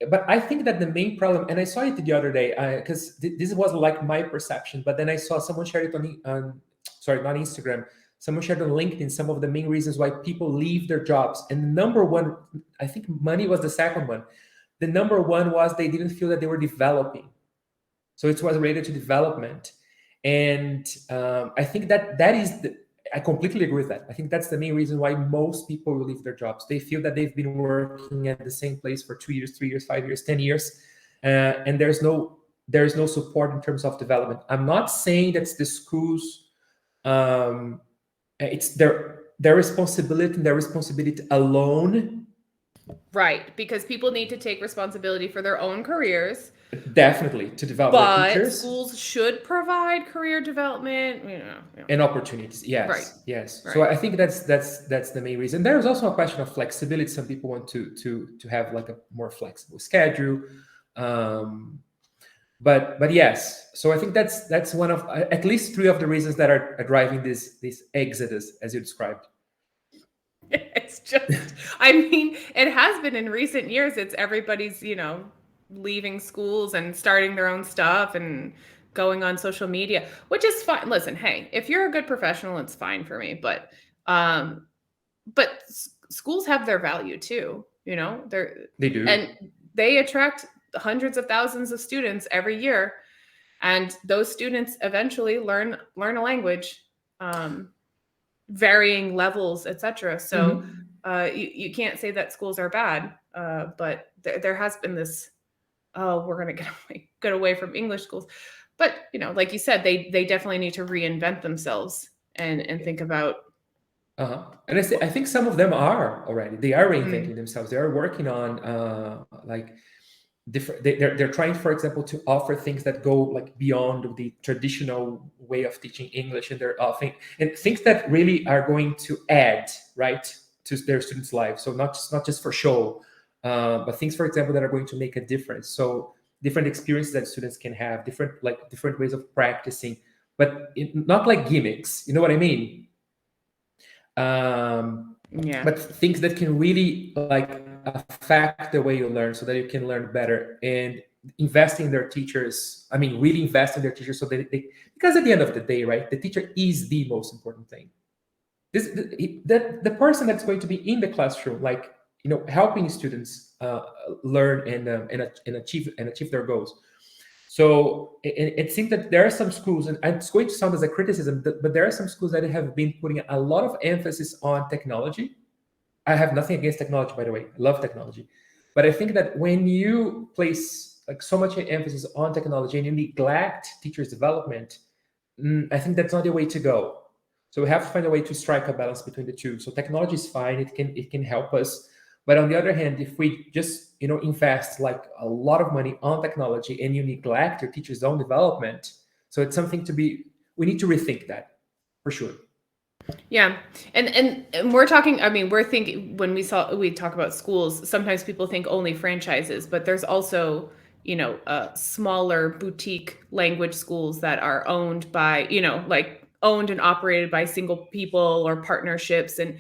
But I think that the main problem, and I saw it the other day, because this was like my perception, but then I saw someone share it on not Instagram. Someone shared on LinkedIn some of the main reasons why people leave their jobs. And number one, I think money was the second one. The number one was they didn't feel that they were developing. So it was related to development. And I think that is I completely agree with that. I think that's the main reason why most people will leave their jobs. They feel that they've been working at the same place for 2 years, 3 years, 5 years, 10 years, and there's no support in terms of development. I'm not saying that's the schools. It's their responsibility and their responsibility alone. right, because people need to take responsibility for their own careers. Definitely to develop their teachers. Schools should provide career development, and opportunities. Yes, right. Yes. Right. So I think that's the main reason. There's also a question of flexibility. Some people want to have like a more flexible schedule. But yes, so I think that's one of at least 3 of the reasons that are driving this exodus, as you described. It's just, I mean, it has been in recent years. It's everybody's, leaving schools and starting their own stuff and going on social media, which is fine. Listen, hey, if you're a good professional, it's fine for me. But schools have their value too. They do, and they attract hundreds of thousands of students every year, and those students eventually learn a language, varying levels, etc. So you can't say that schools are bad, but there has been this, we're going to get away from English schools. But like you said, they definitely need to reinvent themselves and think about. And I think some of them are already. They are reinventing themselves. They are working on like different. They're trying, for example, to offer things that go like beyond the traditional way of teaching English, and they're offering and things that really are going to add right to their students' lives. So not just for show, but things, for example, that are going to make a difference. So different experiences that students can have, different ways of practicing, but not like gimmicks. You know what I mean? But things that can really like affect the way you learn, so that you can learn better, and investing in their teachers. I mean, really invest in their teachers, so that because at the end of the day, right, the teacher is the most important thing. The person that's going to be in the classroom, like helping students learn and achieve their goals. So it seems that there are some schools, and it's going to sound as a criticism, but there are some schools that have been putting a lot of emphasis on technology. I have nothing against technology, by the way. I love technology. But I think that when you place like so much emphasis on technology and you neglect teachers' development, I think that's not the way to go. So we have to find a way to strike a balance between the two. So technology is fine; it can help us. But on the other hand, if we just invest like a lot of money on technology and you neglect your teacher's own development, so it's something we need to rethink that for sure. Yeah. And we're talking, I mean, we're thinking, when we talk about schools, sometimes people think only franchises, but there's also, smaller boutique language schools that are owned by, like owned and operated by single people or partnerships. And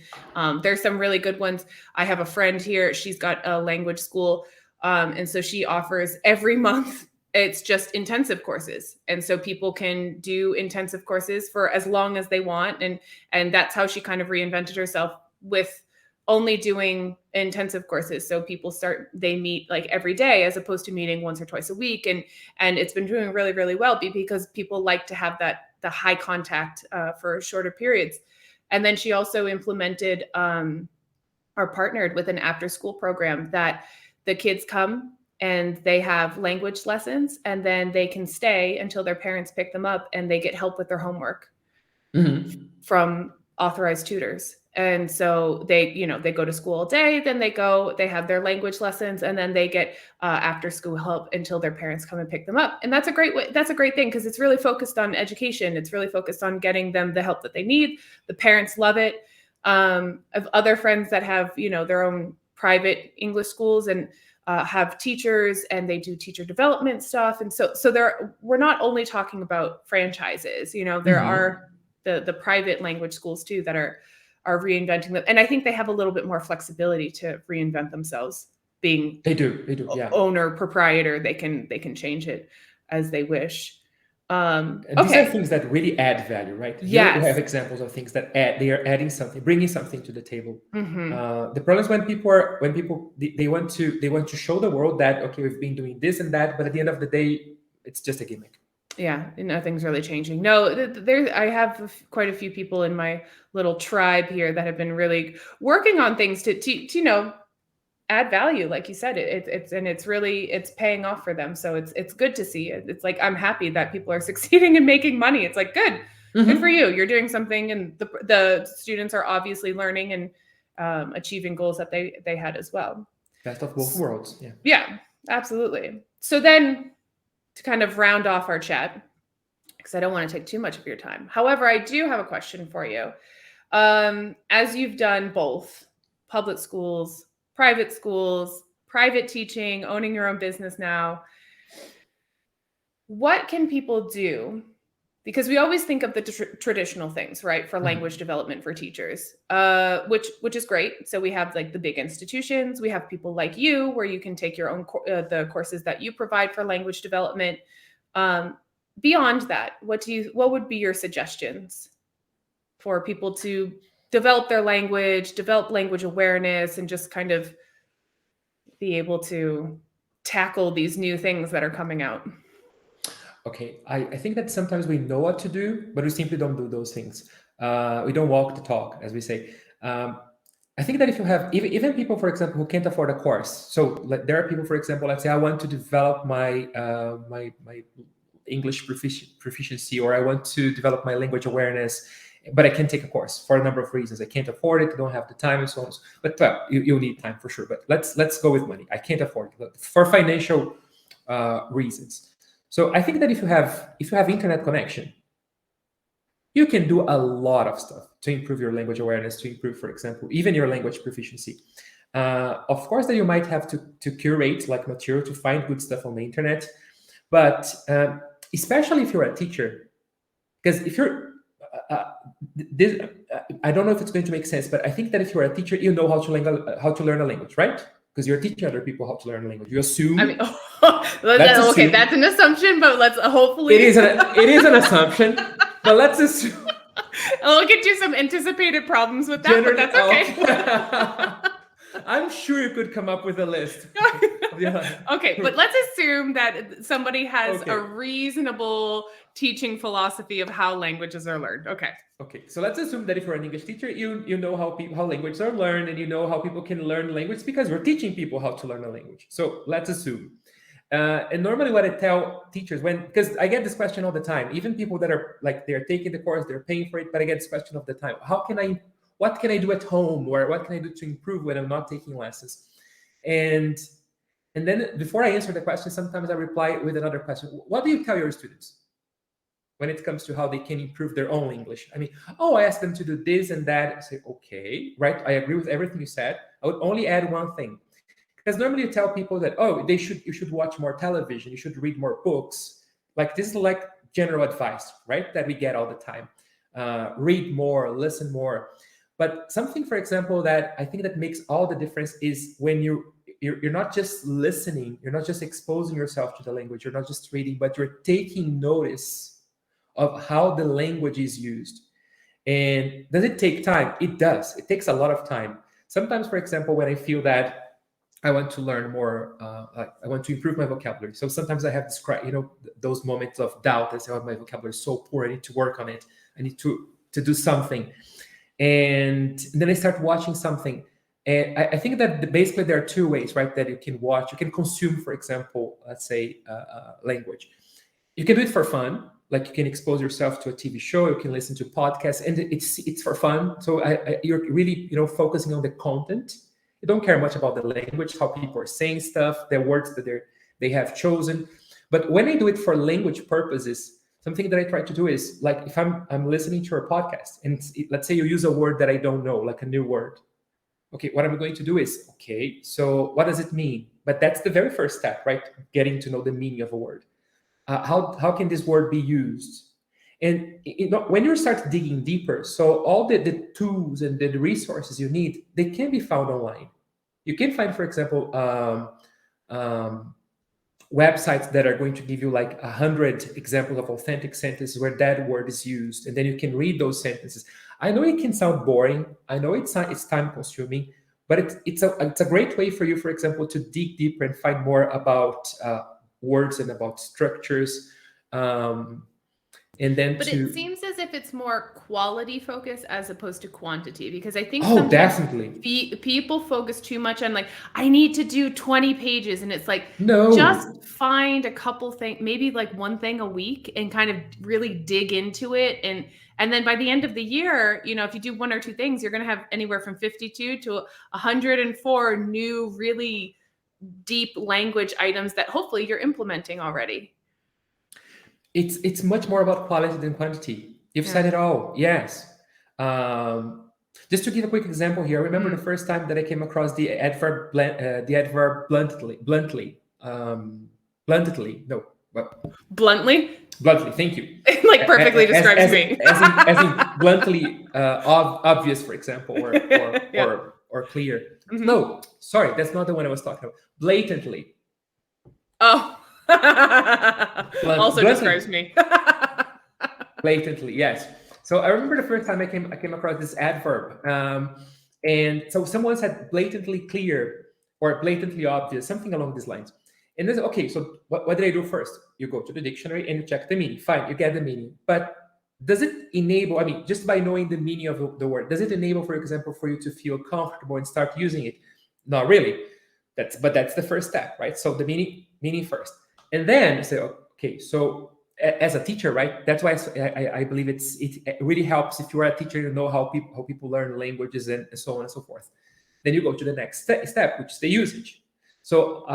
there's some really good ones. I have a friend here, she's got a language school. And so she offers every month it's just intensive courses, and so people can do intensive courses for as long as they want, and that's how she kind of reinvented herself with only doing intensive courses. So they meet like every day as opposed to meeting once or twice a week, and it's been doing really, really well because people like to have the high contact for shorter periods. And then she also implemented or partnered with an after school program that the kids come and they have language lessons, and then they can stay until their parents pick them up, and they get help with their homework from authorized tutors. And so they go to school all day, then they have their language lessons, and then they get after school help until their parents come and pick them up. And that's a great thing, because it's really focused on education. It's really focused on getting them the help that they need. The parents love it. I have other friends that have their own private English schools and have teachers, and they do teacher development stuff. And so we're not only talking about franchises. There are the private language schools too that are reinventing them, and I think they have a little bit more flexibility to reinvent themselves. Being they do, yeah. Owner, proprietor, they can change it as they wish. And these are things that really add value, right? Yes. We have examples of things that they are adding something, bringing something to the table. The problem is when people they want to show the world that, okay, we've been doing this and that, but at the end of the day, it's just a gimmick. Yeah, nothing's really changing. No, I have quite a few people in my little tribe here that have been really working on things to add value, like you said. It's paying off for them. So it's good to see it. It's like, I'm happy that people are succeeding and making money. It's like, good for you. You're doing something, and the students are obviously learning and achieving goals that they had as well. Best of both worlds. Yeah, absolutely. So then, to kind of round off our chat, because I don't want to take too much of your time. However, I do have a question for you. As you've done both public schools, private teaching, owning your own business now, what can people do? Because we always think of the traditional things, right, for language development for teachers, which is great. So we have like the big institutions. We have people like you, where you can take your own the courses that you provide for language development. Beyond that, what would be your suggestions for people to develop their language, develop language awareness, and just kind of be able to tackle these new things that are coming out? Okay, I think that sometimes we know what to do, but we simply don't do those things. We don't walk the talk, as we say. I think that if you have even people, for example, who can't afford a course. So there are people, for example, let's say I want to develop my my English proficiency, or I want to develop my language awareness, but I can't take a course for a number of reasons. I can't afford it, I don't have the time, and so on. But you'll need time for sure. But let's go with money. I can't afford it for financial reasons. So I think that if you have internet connection, you can do a lot of stuff to improve your language awareness, to improve, for example, even your language proficiency. Of course, that you might have to curate like material to find good stuff on the internet, but especially if you're a teacher, because if you're I don't know if it's going to make sense, but I think that if you're a teacher, you know how to learn a language, right? Because you're teaching other people how to learn a language. You assume. I mean, okay, that's an assumption, but let's hopefully. It is an assumption, but let's assume. I'll get you some anticipated problems with that, but that's okay. I'm sure you could come up with a list. Okay, but let's assume that somebody has a reasonable teaching philosophy of how languages are learned. Okay, so let's assume that if you're an English teacher, you know how languages are learned, and you know how people can learn language because you're teaching people how to learn a language. So let's assume. And normally what I tell teachers, because I get this question all the time, even people that are like, they're taking the course, they're paying for it, but I get this question all the time. What can I do at home, or what can I do to improve when I'm not taking lessons? And then before I answer the question, sometimes I reply with another question. What do you tell your students when it comes to how they can improve their own English? I mean, I ask them to do this and that. I say, okay, right, I agree with everything you said. I would only add one thing. Because normally you tell people that, you should watch more television, you should read more books. Like, this is like general advice, right, that we get all the time. Read more, listen more. But something, for example, that I think that makes all the difference is when you you're not just listening, you're not just exposing yourself to the language, you're not just reading, but you're taking notice of how the language is used. And does it take time? It does. It takes a lot of time. Sometimes, for example, when I feel that I want to learn more, like I want to improve my vocabulary. So sometimes I have this, those moments of doubt. I say, oh, my vocabulary is so poor. I need to work on it. I need to do something. And then I start watching something. And I think that basically there are two ways, right, that you can watch. You can consume, for example, let's say language. You can do it for fun, like you can expose yourself to a TV show, you can listen to podcasts, and it's for fun. So you're really focusing on the content. You don't care much about the language, how people are saying stuff, the words that they have chosen. But when I do it for language purposes, something that I try to do is, like, if I'm listening to a podcast, and let's say you use a word that I don't know, like a new word. Okay, what I'm going to do is, okay, so what does it mean? But that's the very first step, right? Getting to know the meaning of a word. How can this word be used? And when you start digging deeper, so all the tools and the resources you need, they can be found online. You can find, for example, websites that are going to give you like 100 examples of authentic sentences where that word is used, and then you can read those sentences. I know it can sound boring. I know it's time consuming, but it's a great way for you, for example, to dig deeper and find more about words and about structures. And then but it seems as if it's more quality focus as opposed to quantity, because I think sometimes definitely people focus too much on, like, I need to do 20 pages, and it's like, no, just find a couple things, maybe like one thing a week, and kind of really dig into it, and then by the end of the year, if you do one or two things, you're going to have anywhere from 52 to 104 new really deep language items that hopefully you're implementing already. It's much more about quality than quantity. You've said it all. Yes. Just to give a quick example here, I remember the first time that I came across the adverb bluntly. Bluntly. No. Bluntly. Thank you. Like perfectly describes me. as in bluntly obvious, for example, or clear. Mm-hmm. No, sorry, that's not the one I was talking about. Blatantly. Oh. Also describes me. Blatantly, yes. So I remember the first time I came across this adverb, and so someone said blatantly clear or blatantly obvious, something along these lines. And then, okay, so what did I do first? You go to the dictionary and you check the meaning. Fine, you get the meaning. But does it enable, I mean, just by knowing the meaning of the word, does it enable, for example, for you to feel comfortable and start using it? Not really. But that's the first step, right? So the meaning first. And then you say, okay, so as a teacher, right? That's why I believe it really helps if you are a teacher, you know how people learn languages and so on and so forth. Then you go to the next step, which is the usage. So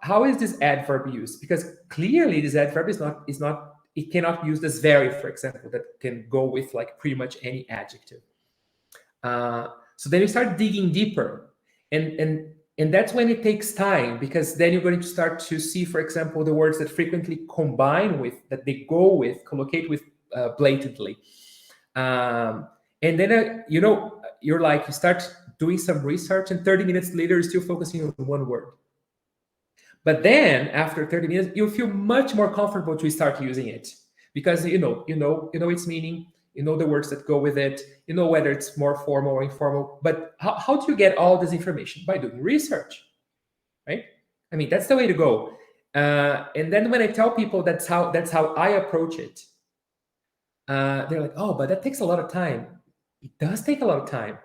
how is this adverb used? Because clearly this adverb is not it cannot use this very, for example, that can go with like pretty much any adjective. So then you start digging deeper, and that's when it takes time, because then you're going to start to see, for example, the words that frequently combine with, that they go with, collocate with blatantly. And then, you start doing some research, and 30 minutes later, you're still focusing on one word. But then after 30 minutes, you'll feel much more comfortable to start using it, because you know its meaning, you know the words that go with it, you know whether it's more formal or informal. But how do you get all this information? By doing research, right? I mean, that's the way to go. And then when I tell people that's how I approach it, they're like, oh, but that takes a lot of time. It does take a lot of time.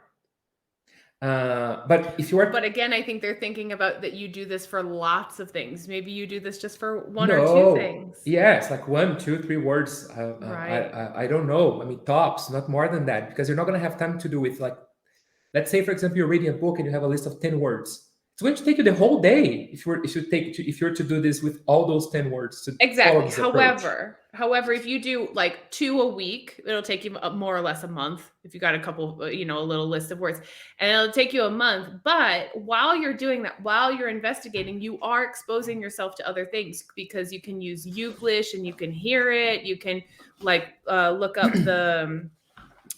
But if you are, but again, I think they're thinking about that you do this for lots of things. Maybe you do this just for one or two things. Yes, like 1, 2, 3 words. Right. I don't know. I mean, tops, not more than that, because you're not going to have time to do it. Like, let's say, for example, you're reading a book and you have a list of 10 words. It's going to take you the whole day if you're to do this with all those 10 words. Exactly. However, if you do like 2 a week, it'll take you more or less a month. If you got a couple, a little list of words, and it'll take you a month. But while you're doing that, while you're investigating, you are exposing yourself to other things, because you can use Youglish and you can hear it. You can look up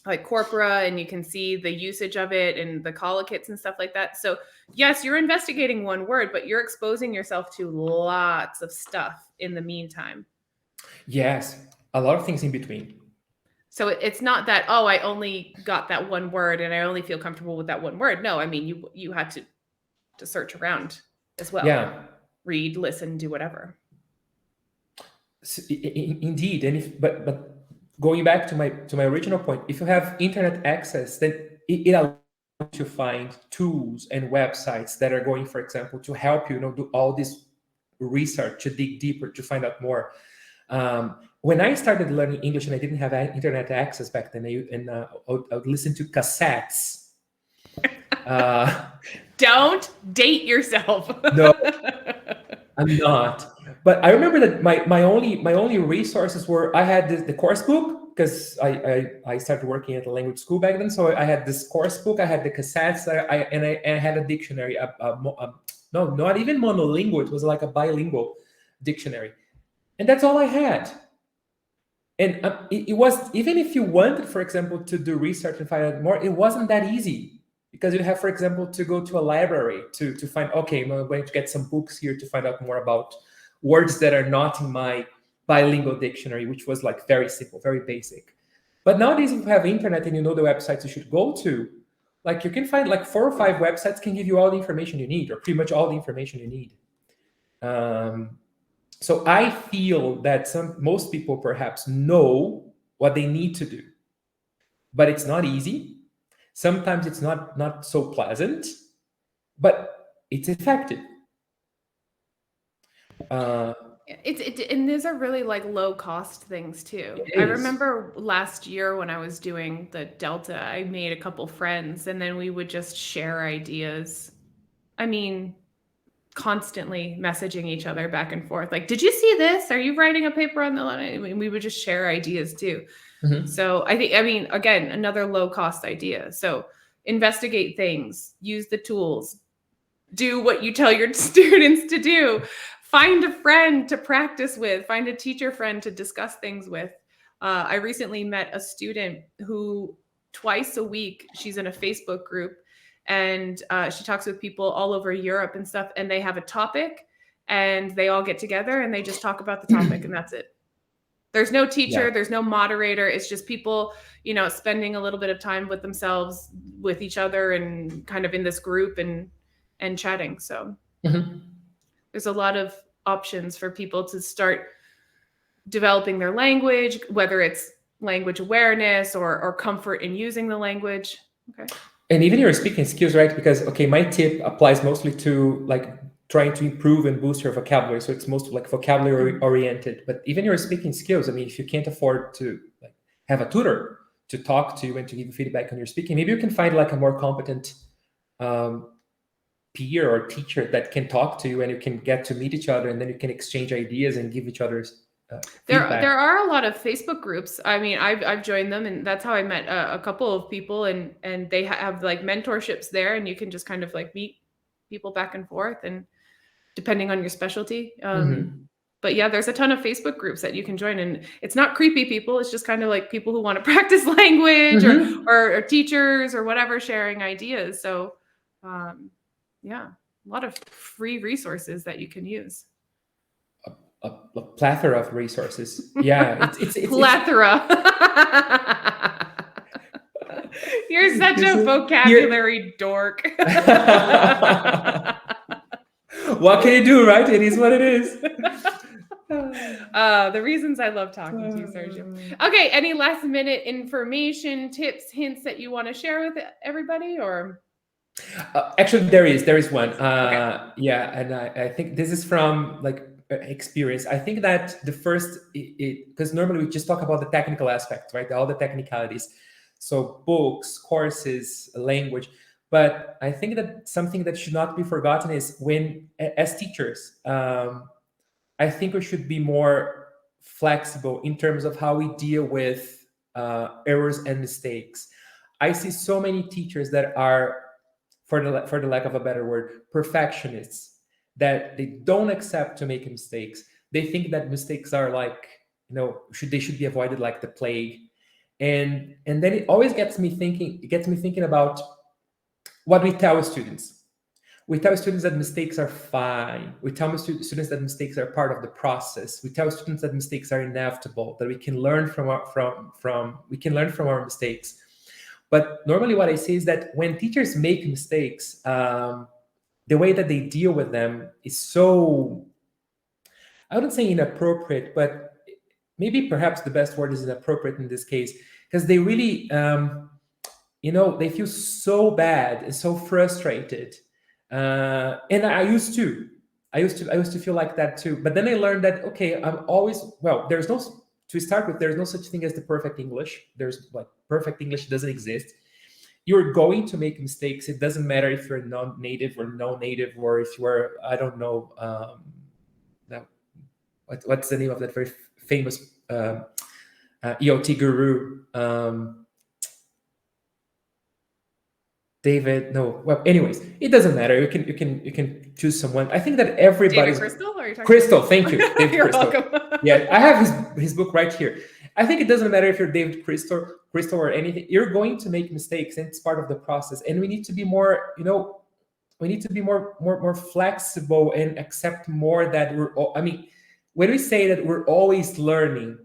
like corpora, and you can see the usage of it and the collocates and stuff like that. So yes, you're investigating one word, but you're exposing yourself to lots of stuff in the meantime. Yes, a lot of things in between. So it's not that, oh, I only got that one word and I only feel comfortable with that one word. No, I mean, you had to search around as well. Yeah, Read, listen, do whatever. indeed. And but going back to my original point, if you have internet access, then it allows you to find tools and websites that are going, for example, to help you, do all this research, to dig deeper, to find out more. When I started learning English and I didn't have internet access back then, I would listen to cassettes. Don't date yourself. No, I'm not. But I remember that my only resources were, I had the course book, because I started working at a language school back then. So I had this course book, I had the cassettes, I had a dictionary. No, not even monolingual. It was like a bilingual dictionary, and that's all I had. And it was, even if you wanted, for example, to do research and find out more, it wasn't that easy, because you have, for example, to go to a library to find, okay, I'm going to get some books here to find out more about words that are not in my bilingual dictionary, which was like very simple, very basic. But nowadays, if you have internet and you know the websites you should go to, like you can find like 4 or 5 websites can give you all the information you need, or pretty much all the information you need. So I feel that most people perhaps know what they need to do, but it's not easy. Sometimes it's not so pleasant, but it's effective. And these are really like low cost things too. I remember last year when I was doing the Delta, I made a couple friends and then we would just share ideas. I mean, constantly messaging each other back and forth. Like, did you see this? Are you writing a paper on the line? I mean, we would just share ideas too. Mm-hmm. So I mean, again, another low cost idea. So investigate things, use the tools, do what you tell your students to do. Find a friend to practice with, find a teacher friend to discuss things with. I recently met a student who twice a week, she's in a Facebook group, and she talks with people all over Europe and stuff, and they have a topic and they all get together and they just talk about the topic and that's it. There's no teacher, there's no moderator. It's just people, spending a little bit of time with themselves, with each other, and kind of in this group and chatting. So there's a lot of options for people to start developing their language, whether it's language awareness or comfort in using the language. Okay. And even your speaking skills, right? Because, okay, my tip applies mostly to like trying to improve and boost your vocabulary. So it's mostly like vocabulary oriented, but even your speaking skills. I mean, if you can't afford to like have a tutor to talk to you and to give you feedback on your speaking, maybe you can find like a more competent peer or teacher that can talk to you, and you can get to meet each other, and then you can exchange ideas and give each other's feedback. There are a lot of Facebook groups. I mean, I've joined them, and that's how I met a couple of people, and they have like mentorships there, and you can just kind of like meet people back and forth, and depending on your specialty. But yeah, there's a ton of Facebook groups that you can join, and it's not creepy people. It's just kind of like people who want to practice language or teachers or whatever, sharing ideas. So yeah, a lot of free resources that you can use. A plethora of resources. Yeah, it's plethora. You're such a vocabulary dork. What can you do, right? It is what it is. The reasons I love talking to you, Sergio. Okay, any last minute information, tips, hints that you want to share with everybody, or? Actually, there is one. Okay. Yeah, and I think this is from like experience. I think that the first, because normally we just talk about the technical aspect, right? All the technicalities. So books, courses, language. But I think that something that should not be forgotten is when, as teachers, I think we should be more flexible in terms of how we deal with errors and mistakes. I see so many teachers that are, for the lack of a better word, perfectionists, that they don't accept to make mistakes. They think that mistakes are like, they should be avoided like the plague. and then it always gets me thinking. It gets me thinking about what we tell students. We tell students that mistakes are fine. We tell students that mistakes are part of the process. We tell students that mistakes are inevitable, that we can learn from our mistakes. But normally what I say is that when teachers make mistakes, the way that they deal with them is so, I wouldn't say inappropriate, but maybe perhaps the best word is inappropriate in this case, because they really, they feel so bad and so frustrated. And I used to feel like that too. But then I learned that, okay, I'm always, well, to start with, there's no such thing as the perfect English. There's like perfect English doesn't exist. You're going to make mistakes. It doesn't matter if you're non-native or no-native, or if you are, I don't know, what's the name of that very famous ELT guru? David, no. Well, anyways, it doesn't matter. You can choose someone. I think that everybody's David Crystal, or are you talking Crystal. Thank you, David You're Crystal. welcome. Yeah, I have his book right here. I think it doesn't matter if you're David Crystal or anything. You're going to make mistakes, and it's part of the process. And we need to be more, we need to be more flexible and accept more that I mean, when we say that we're always learning,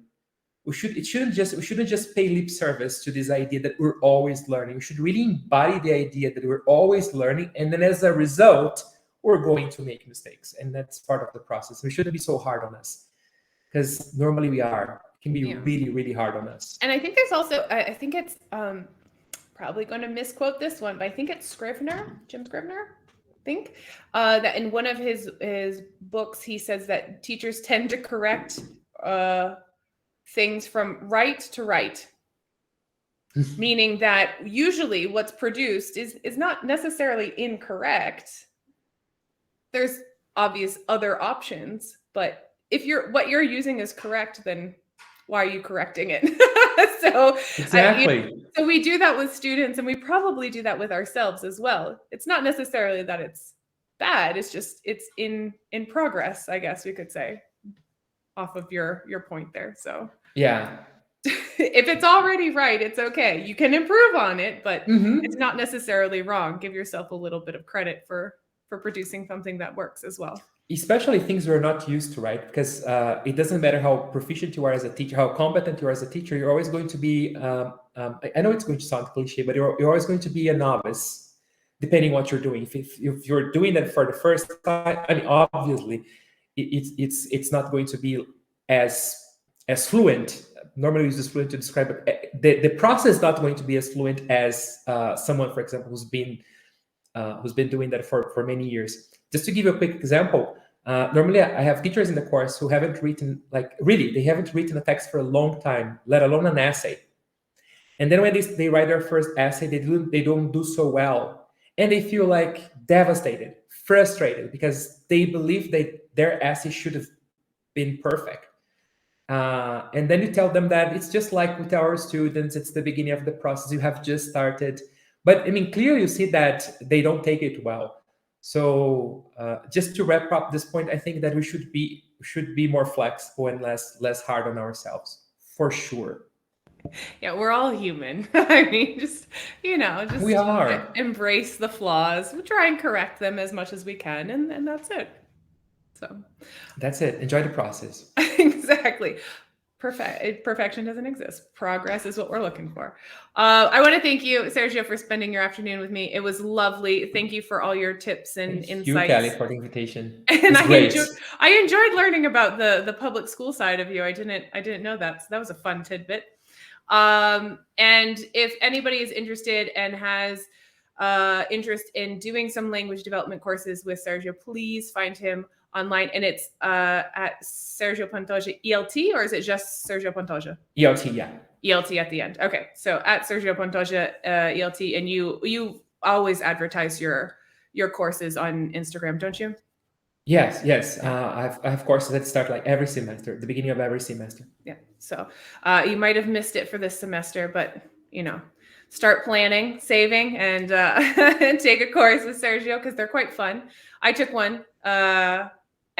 we shouldn't just pay lip service to this idea that we're always learning. We should really embody the idea that we're always learning, and then as a result, we're going to make mistakes, and that's part of the process. We shouldn't be so hard on us, because normally we are. It can be really, really hard on us. And I think there's also, I think it's probably going to misquote this one, but I think it's Scrivener, Jim Scrivener, I think, that in one of his books, he says that teachers tend to correct things from right to right, meaning that usually what's produced is not necessarily incorrect. There's obvious other options, but if what you're using is correct, then why are you correcting it? So exactly. So we do that with students, and we probably do that with ourselves as well. It's not necessarily that it's bad. It's just it's in progress, I guess we could say, off of your point there. So yeah, if it's already right, it's okay. You can improve on it, but it's not necessarily wrong. Give yourself a little bit of credit for producing something that works as well. Especially things we're not used to, right? Because it doesn't matter how proficient you are as a teacher, how competent you are as a teacher, you're always going to be, I know it's going to sound cliche, but you're always going to be a novice, depending what you're doing. If you're doing that for the first time, I mean, obviously, it's not going to be as fluent. Normally, we use this fluent to describe it. The process is not going to be as fluent as someone, for example, who's been doing that for many years. Just to give you a quick example, normally I have teachers in the course who haven't written, they haven't written a text for a long time, let alone an essay. And then when they write their first essay, they don't do so well. And they feel like devastated, frustrated, because they believe that their essay should have been perfect. And then you tell them that it's just like with our students, it's the beginning of the process, you have just started. But I mean, clearly you see that they don't take it well. So just to wrap up this point, I think that we should be more flexible and less hard on ourselves, for sure. Yeah, we're all human. I mean, just we are. Embrace the flaws. We try and correct them as much as we can, and that's it. So that's it. Enjoy the process. Exactly. Perfection doesn't exist. Progress is what we're looking for. I want to thank you, Sergio, for spending your afternoon with me. It was lovely. Thank you for all your tips and insights. Thank you, Kelly, for the invitation. And I enjoyed learning about the public school side of you. I didn't know that. So that was a fun tidbit. And if anybody is interested and has interest in doing some language development courses with Sergio, please find him online, and it's at Sergio Pantoja ELT, or is it just Sergio Pantoja? ELT, yeah. ELT at the end. Okay, so at Sergio Pantoja ELT, and you always advertise your courses on Instagram, don't you? Yes. I have courses that start like every semester, the beginning of every semester. Yeah. So you might have missed it for this semester, but start planning, saving, and take a course with Sergio, because they're quite fun. I took one.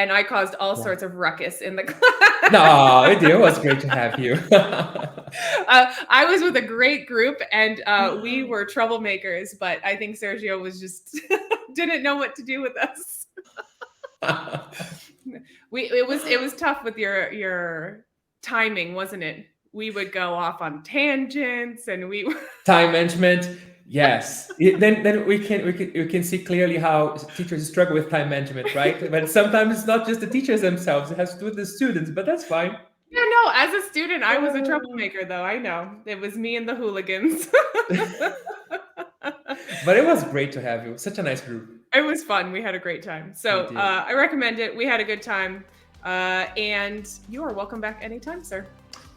And I caused all sorts of ruckus in the class. No, it was great to have you. I was with a great group, and we were troublemakers, but I think Sergio was just didn't know what to do with us. It was tough with your timing, wasn't it? We would go off on tangents, and we Time management, yes. Then we can see clearly how teachers struggle with time management, right? But sometimes it's not just the teachers themselves; it has to do with the students. But that's fine. Yeah, no, as a student, I was a troublemaker, though. I know. It was me and the hooligans. But it was great to have you. Such a nice group. It was fun. We had a great time. We So did. I recommend it. We had a good time. And you are welcome back anytime, sir.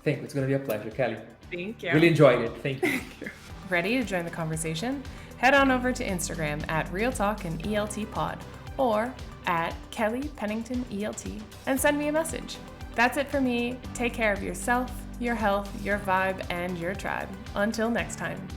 Thank you. It's going to be a pleasure, Kelly. Thank you. Really enjoyed it. Thank you. Ready to join the conversation? Head on over to Instagram at Real Talk and ELT Pod or at Kelly Pennington ELT and send me a message. That's it for me. Take care of yourself, your health, your vibe, and your tribe. Until next time.